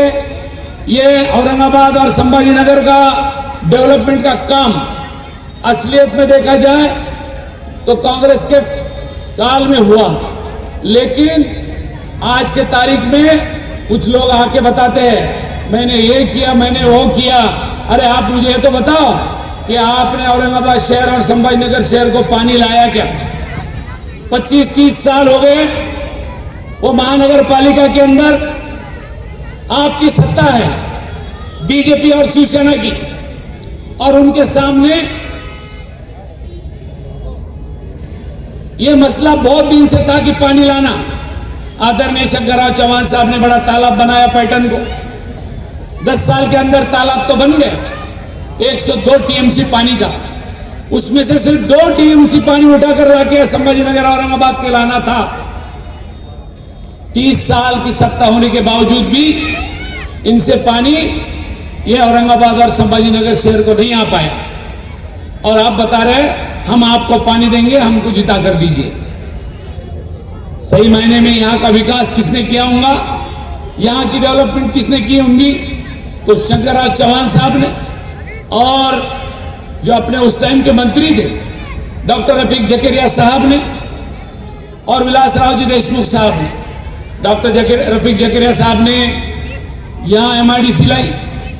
ये औरंगाबाद और संभाजी नगर का डेवलपमेंट का काम असलियत में देखा जाए तो कांग्रेस के काल में हुआ, लेकिन आज के तारीख में कुछ लोग आके बताते हैं मैंने ये किया, मैंने वो किया। अरे आप मुझे ये तो बताओ कि आपने औरंगाबाद शहर और संभाजीनगर शहर को पानी लाया क्या? 25-30 साल हो गए वो महानगर पालिका के अंदर आपकी सत्ता है, बीजेपी और शिवसेना की, और उनके सामने ये मसला बहुत दिन से था कि पानी लाना। आदरणीय शंकरराव चौहान साहब ने बड़ा तालाब बनाया पैटर्न को, 10 साल के अंदर तालाब तो बन गए, 102 टीएमसी पानी का, उसमें से सिर्फ 2 टीएमसी पानी उठाकर लाके संभाजीनगर औरंगाबाद के लाना था। 30 साल की सत्ता होने के बावजूद भी इनसे पानी ये औरंगाबाद और संभाजीनगर शहर को नहीं आ पाया, और आप बता रहे हम आपको पानी देंगे, हमको जिता कर दीजिए। सही मायने में यहाँ का विकास किसने किया होगा, यहाँ की डेवलपमेंट किसने की होंगी? तो शंकरराव चौहान साहब ने, और जो अपने उस टाइम के मंत्री थे डॉक्टर रफीक जकेरिया साहब ने, और विलासराव जी देशमुख साहब ने। डॉक्टर रफीक जकेरिया साहब ने यहाँ एमआईडीसी लाई,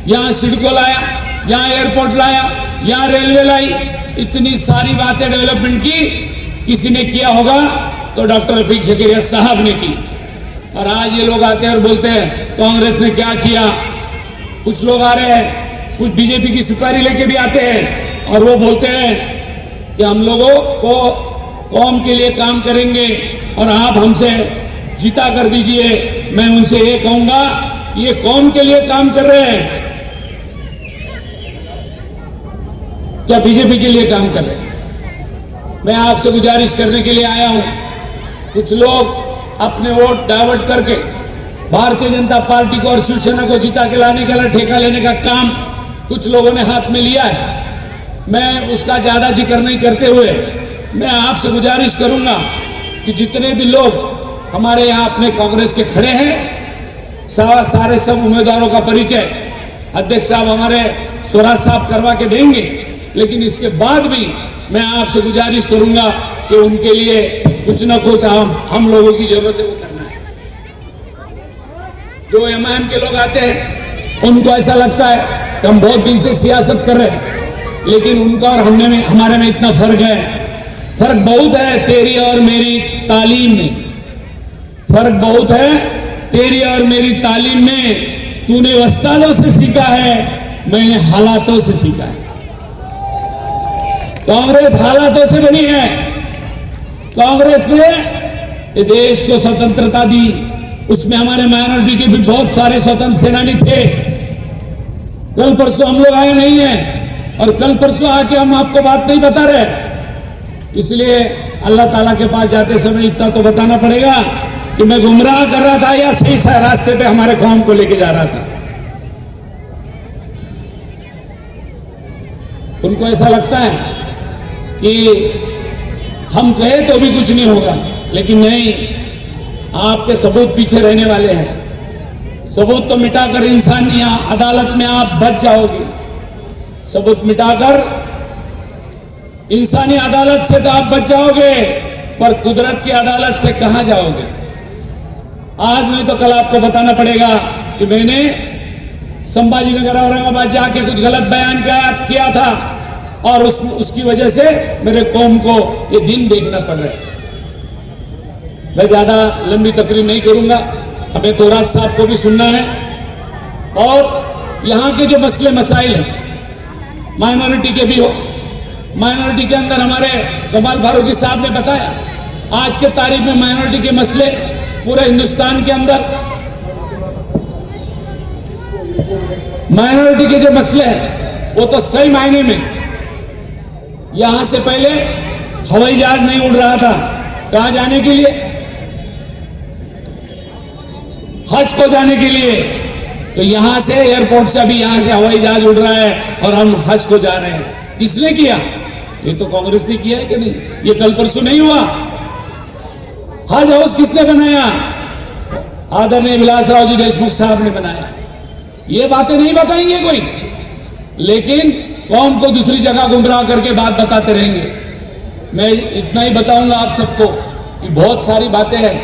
यहाँ सिडको लाया, यहाँ एयरपोर्ट लाया, यहाँ रेलवे लाई, इतनी सारी बातें डेवलपमेंट की किसी ने किया होगा तो डॉक्टर रफीक जकेरिया साहब ने की। और आज ये लोग आते हैं और बोलते हैं कांग्रेस ने क्या किया। कुछ लोग आ रहे हैं, कुछ बीजेपी की सुपारी लेके भी आते हैं और वो बोलते हैं कि हम लोगों को कौम के लिए काम करेंगे और आप हमसे जीता कर दीजिए। मैं उनसे ये कहूंगा कि ये कौम के लिए काम कर रहे हैं क्या बीजेपी के लिए काम कर रहे हैं? मैं आपसे गुजारिश करने के लिए आया हूं, कुछ लोग अपने वोट डाइवर्ट करके भारतीय जनता पार्टी को और शिवसेना को जीता के लाने के लिए ठेका लेने का काम कुछ लोगों ने हाथ में लिया है। मैं उसका ज्यादा जिक्र नहीं करते हुए मैं आपसे गुजारिश करूंगा कि जितने भी लोग हमारे यहाँ अपने कांग्रेस के खड़े हैं, सारे सब उम्मीदवारों का परिचय अध्यक्ष साहब हमारे स्वराज साहब करवा के देंगे, लेकिन इसके बाद भी मैं आपसे गुजारिश करूंगा कि उनके लिए कुछ ना कुछ हम लोगों की जरूरत है वो करना है। जो एमआईएम के लोग आते हैं उनको ऐसा लगता है कि हम बहुत दिन से सियासत कर रहे हैं, लेकिन उनका और हमारे में इतना फर्क है। फर्क बहुत है तेरी और मेरी तालीम में, फर्क बहुत है तेरी और मेरी तालीम में। तूने उस्तादों से सीखा है, मैंने हालातों से सीखा है। कांग्रेस हालातों से बनी है। कांग्रेस ने ये देश को स्वतंत्रता दी, उसमें हमारे माइनॉरिटी के भी बहुत सारे स्वतंत्र सेनानी थे। कल परसों हम लोग आए नहीं हैं, और कल परसों आके हम आपको बात नहीं बता रहे। इसलिए अल्लाह ताला के पास जाते समय इतना तो बताना पड़ेगा कि मैं गुमराह कर रहा था या सही रास्ते पे हमारे कौम को लेके जा रहा था। उनको ऐसा लगता है कि हम कहे तो भी कुछ नहीं होगा, लेकिन नहीं, आपके सबूत पीछे रहने वाले हैं। सबूत तो मिटाकर इंसानी अदालत में आप बच जाओगे। सबूत मिटाकर इंसानी अदालत से तो आप बच जाओगे, पर कुदरत की अदालत से कहां जाओगे? आज नहीं तो कल आपको बताना पड़ेगा कि मैंने संभाजी नगर औरंगाबाद जाके कुछ गलत बयान किया था, और उसकी वजह से मेरे कौम को ये दिन देखना पड़ रहा है। मैं ज्यादा लंबी तकरीर नहीं करूंगा, हमें तोरात साहब को भी सुनना है, और यहाँ के जो मसले मसाइल हैं माइनॉरिटी के भी हो। माइनॉरिटी के अंदर हमारे कमाल फारूकी साहब ने बताया, आज के तारीख में माइनॉरिटी के मसले पूरे हिंदुस्तान के अंदर माइनॉरिटी के जो मसले हैं वो तो सही मायने में, यहां से पहले हवाई जहाज नहीं उड़ रहा था, कहां जाने के लिए? हज को जाने के लिए। तो यहां से एयरपोर्ट से अभी यहां से हवाई जहाज उड़ रहा है और हम हज को जा रहे हैं। किसने किया? ये तो कांग्रेस ने किया है कि नहीं? ये कल परसों नहीं हुआ। हज हाउस किसने बनाया? आदरणीय विलासराव जी देशमुख साहब ने बनाया। ये बातें नहीं बताएंगे कोई, लेकिन कौम को दूसरी जगह गुमराह करके बात बताते रहेंगे। मैं इतना ही बताऊंगा आप सबको कि बहुत सारी बातें हैं,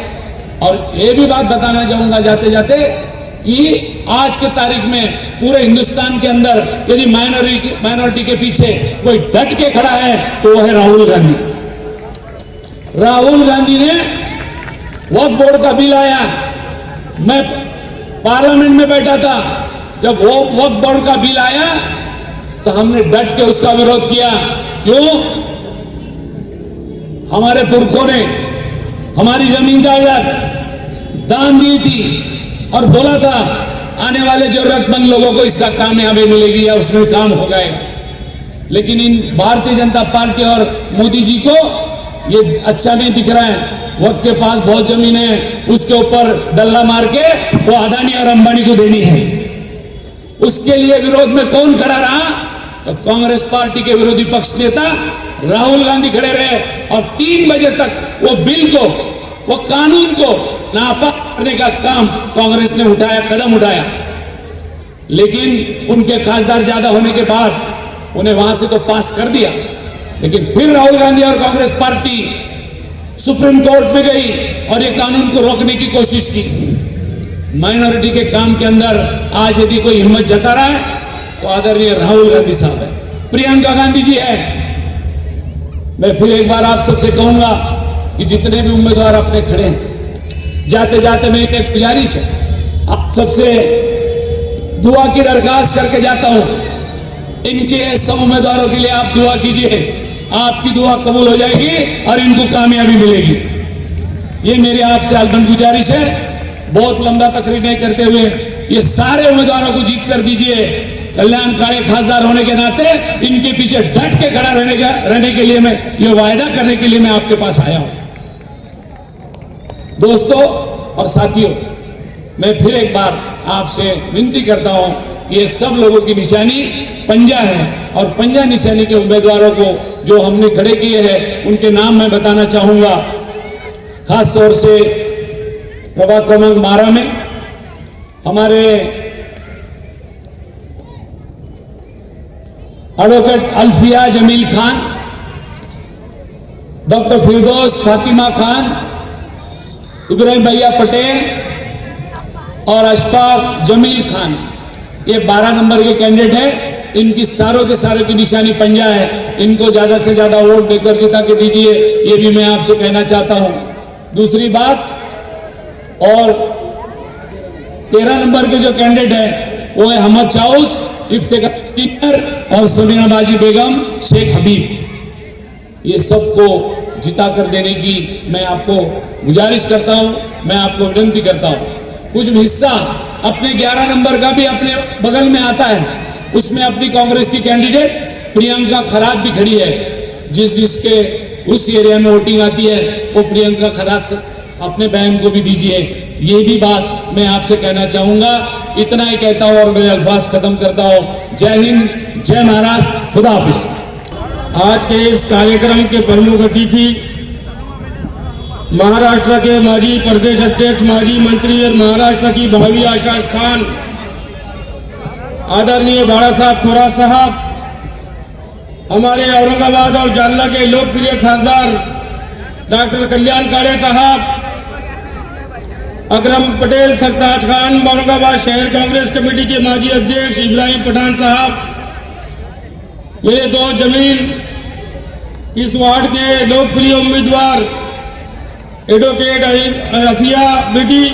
और ये भी बात बताना चाहूंगा जाते जाते कि आज के तारीख में पूरे हिंदुस्तान के अंदर यदि माइनॉरिटी के पीछे कोई डट के खड़ा है तो वो है राहुल गांधी। राहुल गांधी ने वक्फ बोर्ड का बिल आया, मैं पार्लियामेंट में बैठा था, जब वो वक्फ बोर्ड का बिल आया तो हमने डट के उसका विरोध किया। क्यों? हमारे पुरखों ने हमारी जमीन जायदाद दान दी थी और बोला था आने वाले जरूरतमंद लोगों को इसका कामयाबी मिलेगी या उसमें काम हो जाएगा। लेकिन इन भारतीय जनता पार्टी और मोदी जी को ये अच्छा नहीं दिख रहा है। वक्त के पास बहुत जमीन है, उसके ऊपर डल्ला मार के वो अदानी और अंबानी को देनी है। उसके लिए विरोध में कौन खड़ा रहा? तो कांग्रेस पार्टी के विरोधी पक्ष नेता राहुल गांधी खड़े रहे, और 3 बजे तक वो बिल को, वो कानून को नापाक करने का काम कांग्रेस ने उठाया, कदम उठाया। लेकिन उनके खासदार ज्यादा होने के बाद उन्हें वहां से तो पास कर दिया, लेकिन फिर राहुल गांधी और कांग्रेस पार्टी सुप्रीम कोर्ट में गई और ये कानून को रोकने की कोशिश की। माइनॉरिटी के काम के अंदर आज यदि कोई हिम्मत जता रहा है तो आदरणीय राहुल गांधी साहब है, प्रियंका गांधी जी है। मैं फिर एक बार आप सबसे कहूंगा कि जितने भी उम्मीदवार अपने खड़े हैं, जाते जाते मैं एक गुजारिश है, आप सबसे दुआ की दरखास्त करके जाता हूं। इनके सब उम्मीदवारों के लिए आप दुआ कीजिए, आपकी दुआ कबूल हो जाएगी और इनको कामयाबी मिलेगी। ये मेरी आपसे अलबंद गुजारिश है। बहुत लंबा तकरीर नहीं करते हुए ये सारे उम्मीदवारों को जीत कर दीजिए। कल्याणकारी खासदार होने के नाते इनके पीछे डट के खड़ा रहने के लिए, मैं ये वायदा करने के लिए मैं आपके पास आया हूं। दोस्तों और साथियों, मैं फिर एक बार आपसे विनती करता हूं ये सब लोगों की निशानी पंजा है। और पंजा निशानी के उम्मीदवारों को जो हमने खड़े किए हैं उनके नाम मैं बताना चाहूंगा। खास तौर से प्रभाग क्रमांक 12 में हमारे एडवोकेट अल्फिया जमील खान, डॉक्टर फिरदौस फातिमा खान, इब्राहिम भैया पटेल और अशफाक जमील खान, ये 12 नंबर के कैंडिडेट हैं। इनकी सारों के सारों की निशानी पंजा है। इनको ज्यादा से ज्यादा वोट देकर जिता के दीजिए, ये भी मैं आपसे कहना चाहता हूं। दूसरी बात, और 13 नंबर के जो कैंडिडेट हैं वो है अहमद चाउस, इफ्तिखार और समीना बाजी बेगम, शेख हबीब। ये सबको जिता कर देने की मैं आपको गुजारिश करता हूं, मैं आपको विनती करता हूं। कुछ हिस्सा अपने 11 नंबर का भी अपने बगल में आता है, उसमें अपनी कांग्रेस की कैंडिडेट प्रियंका खरात भी खड़ी है। जिसके उस एरिया में वोटिंग आती है वो प्रियंका खरात अपने बहन को भी दीजिए। ये भी बात मैं आपसे कहना चाहूंगा। इतना ही कहता हूं और मेरे अल्फाज खत्म करता हूं। जय हिंद, जय महाराष्ट्र, खुदा हाफिज। आज के इस कार्यक्रम के प्रमुख अतिथि महाराष्ट्र के माजी प्रदेश अध्यक्ष, माजी मंत्री और महाराष्ट्र की भावी आशा स्थान आदरणीय बाड़ा साहब खोरा साहब, हमारे औरंगाबाद और जालना के लोकप्रिय खासदार डॉक्टर कल्याण काळे साहब, अकरम पटेल सरताज खान, औरंगाबाद शहर कांग्रेस कमेटी के माजी अध्यक्ष इब्राहिम पठान साहब, मेरे दोस्त जमील, इस वार्ड के लोकप्रिय उम्मीदवार एडवोकेट अल्फिया बेटी,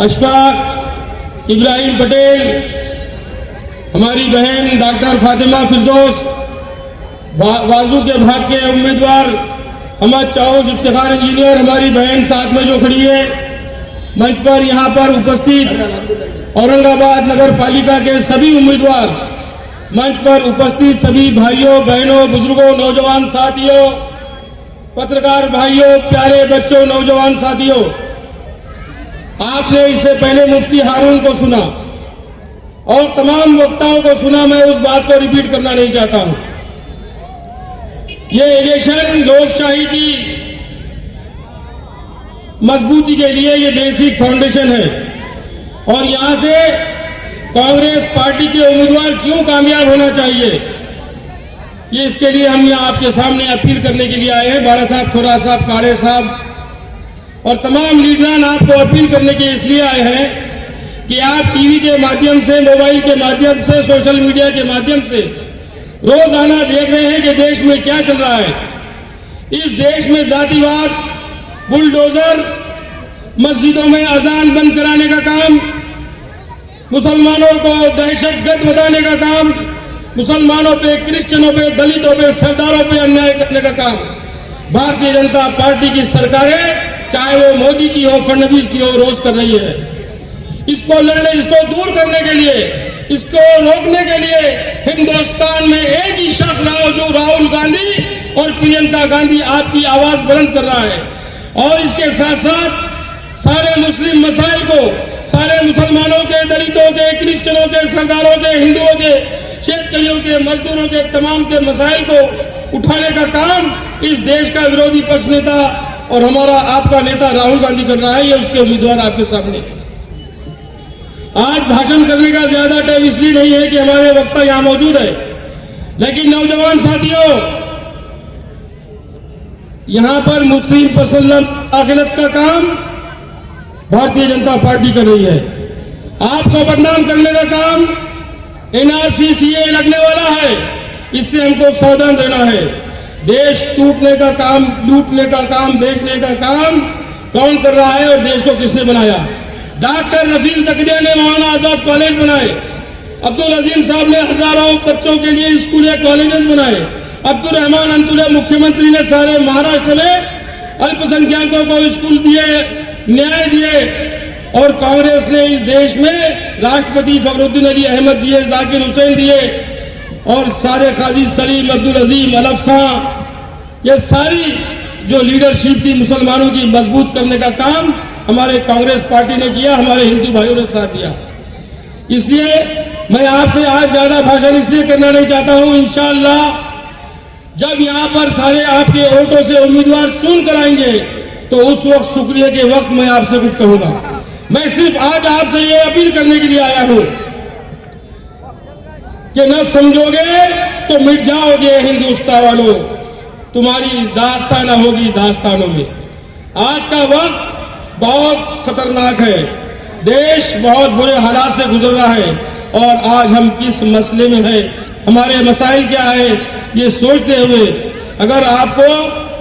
अशफाक इब्राहिम पटेल, हमारी बहन डॉक्टर फातिमा फिरदौस, वाजू के भाग के उम्मीदवार अहमद चाउस, इफ्तिखार इंजीनियर, हमारी बहन साथ में जो खड़ी है, मंच पर यहाँ पर उपस्थित औरंगाबाद नगर पालिका के सभी उम्मीदवार, मंच पर उपस्थित सभी भाइयों बहनों, बुजुर्गों, नौजवान साथियों, पत्रकार भाइयों, प्यारे बच्चों, नौजवान साथियों, आपने इससे पहले मुफ्ती हारून को सुना और तमाम वक्ताओं को सुना। मैं उस बात को रिपीट करना नहीं चाहता हूं। ये इलेक्शन लोकशाही की मजबूती के लिए ये बेसिक फाउंडेशन है और यहां से कांग्रेस पार्टी के उम्मीदवार क्यों कामयाब होना चाहिए, ये इसके लिए हम यहाँ आपके सामने अपील करने के लिए आए हैं। बाड़ा साहब, खोरा साहब, काळे साहब और तमाम लीडरान आपको अपील करने के इसलिए आए हैं कि आप टीवी के माध्यम से, मोबाइल के माध्यम से, सोशल मीडिया के माध्यम से रोजाना देख रहे हैं कि देश में क्या चल रहा है। इस देश में जातिवाद, बुलडोजर, मस्जिदों में अजान बंद कराने का काम, मुसलमानों को दहशतगर्द बताने का काम, मुसलमानों पे, क्रिश्चियनों पे, दलितों पे, सरदारों पे अन्याय करने का काम भारतीय जनता पार्टी की सरकारें, चाहे वो मोदी की हो, फडणवीस की हो, रोज कर रही है। इसको लड़ने, इसको दूर करने के लिए, इसको रोकने के लिए हिंदुस्तान में एक ही शख्स रहा हो जो राहुल गांधी और प्रियंका गांधी आपकी आवाज बुलंद कर रहा है। और इसके साथ साथ सारे मुस्लिम मसाइल को, सारे मुसलमानों के, दलितों के, क्रिश्चियनों के, सरदारों के, हिंदुओं के, शेतकरियों के, मजदूरों के, तमाम के मसाइल को उठाने का काम इस देश का विरोधी पक्ष नेता और हमारा आपका नेता राहुल गांधी कर रहा है। ये उसके उम्मीदवार आपके सामने है। आज भाषण करने का ज्यादा टाइम इसलिए नहीं है कि हमारे वक्ता यहां मौजूद है, लेकिन नौजवान साथियों, यहां पर मुस्लिम पसंद दाखिलत का काम भारतीय जनता पार्टी कर रही है। आपको बदनाम करने का काम एनआरसी, सीए लगने वाला है, इससे हमको सावधान रहना है। देश टूटने का काम, लूटने का काम, बेचने का काम कौन कर रहा है और देश को किसने बनाया? डॉक्टर रफील तकरिया ने मौलाना आजाद कॉलेज बनाए, अब्दुल अजीम साहब ने हजारों बच्चों के लिए स्कूल या कॉलेजेस बनाए, अब्दुल रहमान अंतुले मुख्यमंत्री ने सारे महाराष्ट्र में अल्पसंख्यकों को स्कूल दिए, न्याय दिए, और कांग्रेस ने इस देश में राष्ट्रपति फखरुद्दीन अली अहमद दिए, जाकिर हुसैन दिए, और सारे काजी सलीम, अब्दुल अजीम, अलफ खां, ये सारी जो लीडरशिप थी मुसलमानों की मजबूत करने का काम हमारे कांग्रेस पार्टी ने किया, हमारे हिंदू भाइयों ने साथ दिया। इसलिए मैं आपसे आज ज्यादा भाषण इसलिए करना नहीं चाहता हूं। इंशाअल्लाह जब यहां पर सारे आपके वोटों से उम्मीदवार चुन कर आएंगे तो उस वक्त शुक्रिया के वक्त मैं आपसे कुछ कहूंगा। मैं सिर्फ आज आपसे ये अपील करने के लिए आया हूं कि न समझोगे तो मिट जाओगे हिंदुस्तान वालों, तुम्हारी दास्ताना होगी दास्तानों में। आज का वक्त बहुत खतरनाक है, देश बहुत बुरे हालात से गुजर रहा है और आज हम किस मसले में हैं, हमारे मसाइल क्या है, ये सोचते हुए अगर आपको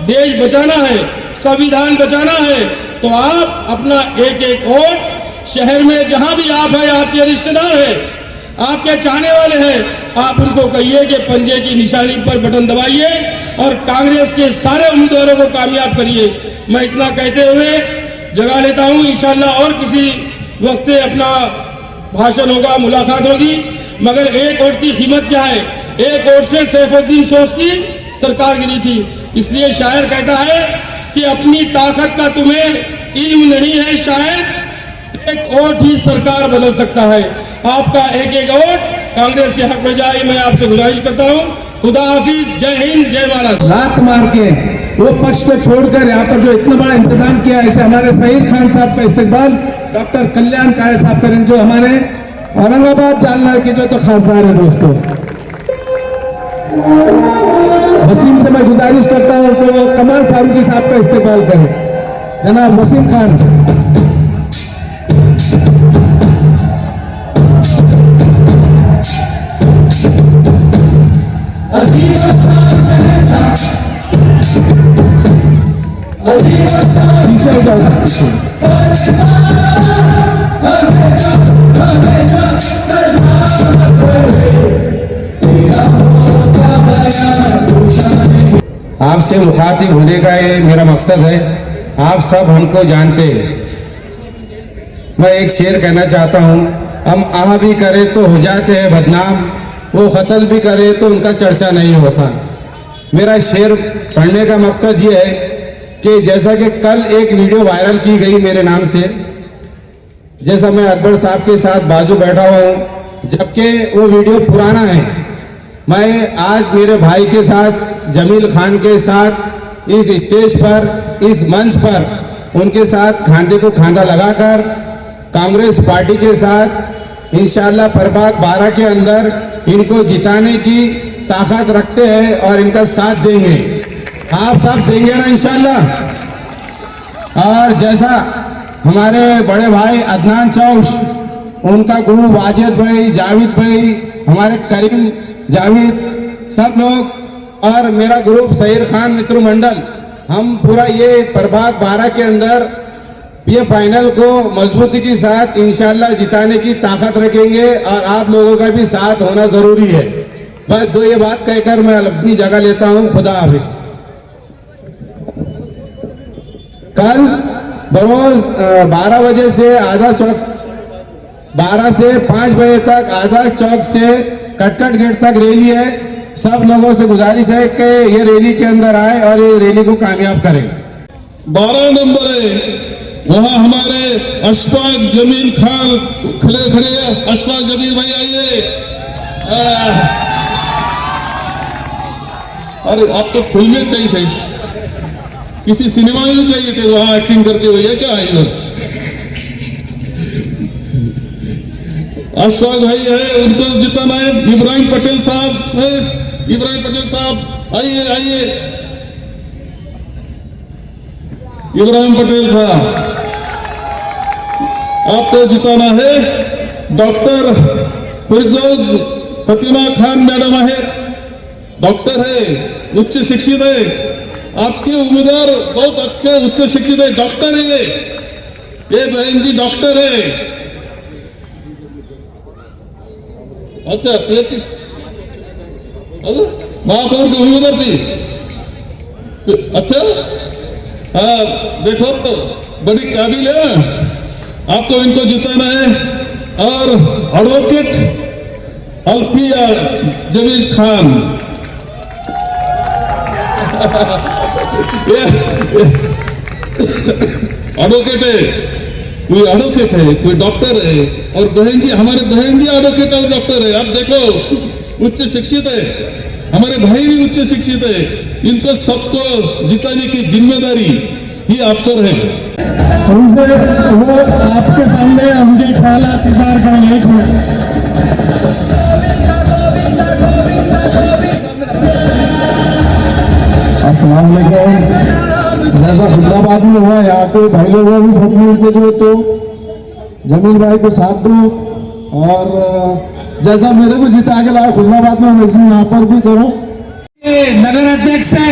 देश बचाना है, संविधान बचाना है, तो आप अपना एक एक वोट शहर में जहां भी आप हैं, आपके रिश्तेदार हैं, आपके चाहने वाले हैं, आप उनको कहिए कि पंजे की निशानी पर बटन दबाइए और कांग्रेस के सारे उम्मीदवारों को कामयाब करिए। मैं इतना कहते हुए जगह लेता हूं। इंशाअल्लाह और किसी वक्त से अपना भाषण होगा, मुलाकात होगी। मगर एक वोट की कीमत क्या है? एक वोट से सैफुद्दीन सोस की सरकार गिरी थी। इसलिए शायर कहता है कि अपनी ताकत का तुम्हें इल्म नहीं है, शायद एक वोट ही सरकार बदल सकता है। आपका एक एक वोट कांग्रेस के हक में जाए, मैं आपसे गुजारिश करता हूं। खुदा हाफिज, जय हिंद, जय भारत। लात मार के वो पक्ष को छोड़कर यहाँ पर जो इतना बड़ा इंतजाम किया, ऐसे हमारे सहीर खान साहब का इस्तेकबाल डॉक्टर कल्याण कायर साहब करें, जो हमारे औरंगाबाद जालना के जो तो खासदार है दोस्तों। वसीम से मैं गुजारिश करता हूँ कि वो कमाल फारूकी साहब का इस्तेकबाल करें, जनाब वसीम खान। पीछे हो जाओ आपसे मुखातिब होने का ये मेरा मकसद है। आप सब हमको जानते हैं। मैं एक शेर कहना चाहता हूँ, हम आह भी करें तो हो जाते हैं बदनाम, वो कत्ल भी करे तो उनका चर्चा नहीं होता। मेरा शेर पढ़ने का मकसद ये है कि जैसा कि कल एक वीडियो वायरल की गई मेरे नाम से, जैसा मैं अकबर साहब के साथ बाजू बैठा हुआ हूँ, जबकि वो वीडियो पुराना है। मैं आज मेरे भाई के साथ, जमील खान के साथ इस स्टेज पर, इस मंच पर उनके साथ खांधे को खांधा लगाकर कांग्रेस पार्टी के साथ इंशाअल्लाह प्रभाग 12 के अंदर इनको जिताने की ताकत रखते हैं और इनका साथ देंगे। आप सब देंगे ना इंशाअल्लाह। और जैसा हमारे बड़े भाई अदनान चौश, उनका गुरु वाजिद भाई, जावेद भाई, हमारे करीम जावेद, सब लोग और मेरा ग्रुप सहीर खान मित्र मंडल, हम पूरा ये प्रभाग 12 के अंदर ये फाइनल को मजबूती के साथ इंशाअल्लाह जिताने की ताकत रखेंगे और आप लोगों का भी साथ होना जरूरी है। बस दो ये बात कहकर मैं अपनी जगह लेता हूँ। खुदा हाफिज। कल बरोज 12 बजे से आजाद चौक, 12 से 5 बजे तक आजाद चौक से कटकट गेट तक रैली है। सब लोगों से गुजारिश है कि ये रैली के अंदर आए और ये रैली को कामयाब करें। 12 नंबर है, वहां हमारे अशफाक जमील खान खड़े हैं। अशफाक जमील भाई आइए। अरे आप तो फिल्म में चाहिए थे, किसी सिनेमा में तो चाहिए थे वहां एक्टिंग करते हुए। क्या है लोग? अशफाक भाई है, उनको जिताना है। इब्राहिम पटेल साहब है, इब्राहिम पटेल साहब आइए आइए। इब्राहिम पटेल साहब आपको जिताना है। डॉक्टर फिरदौस फतिमा खान मैडम है, डॉक्टर है, उच्च शिक्षित है। आपके उम्मीदवार बहुत अच्छे उच्च शिक्षित है, डॉक्टर है। ये बहन जी डॉक्टर है। अच्छा महापौर की उम्मीदवार थी। अच्छा हाँ, देखो तो बड़ी काबिल है, आपको इनको जिताना है। और एडवोकेट अल्फिया जमील खान एडवोकेट है, कोई एडवोकेट है, कोई डॉक्टर है, और बहन जी, हमारे बहन जी एडवोकेट और डॉक्टर है। आप देखो उच्च शिक्षित है, हमारे भाई भी उच्च शिक्षित है। इनको सबको जिताने की जिम्मेदारी ही आप पर है। उनसे वो आपके सामने उनके ख्यालात इज़हार करेंगे। एक मिनट। अस्सलाम वालेकुम। जैसा खुलदाबाद में हुआ, यहाँ के भाई लोगों भी सब मिलके जो तो जमील भाई को साथ दो, और जैसा मेरे को जिता के लाया खुलदाबाद में, वैसे यहाँ पर भी करो। नगर अध्यक्ष है,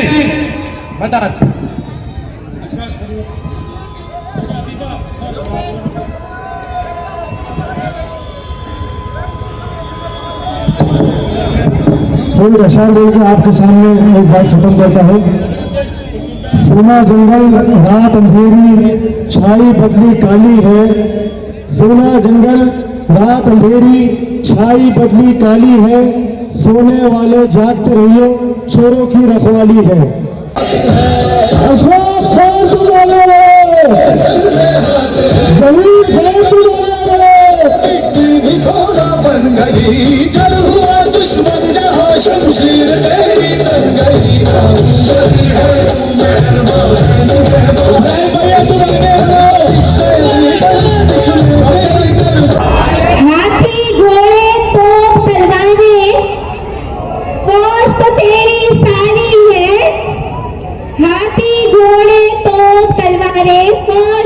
बता फिर अशार बोल के आपके सामने एक बात खत्म करता हूँ। सोना जंगल रात अंधेरी, छाई बदली काली है। सोना जंगल रात अंधेरी, छाई बदली काली है। सोने वाले जागते रहियो, चोरों की रखवाली है। अशफाक खान तुम्हारे, जमीन खान तुम्हारे, सोना बन गई, जल हुआ दुश्मन जहाँ शमशीर तेरी बन गई। हाथी घोड़े तोप तलवारें, फौज तो तेरी सारी है। हाथी घोड़े तोप तलवारें, फौज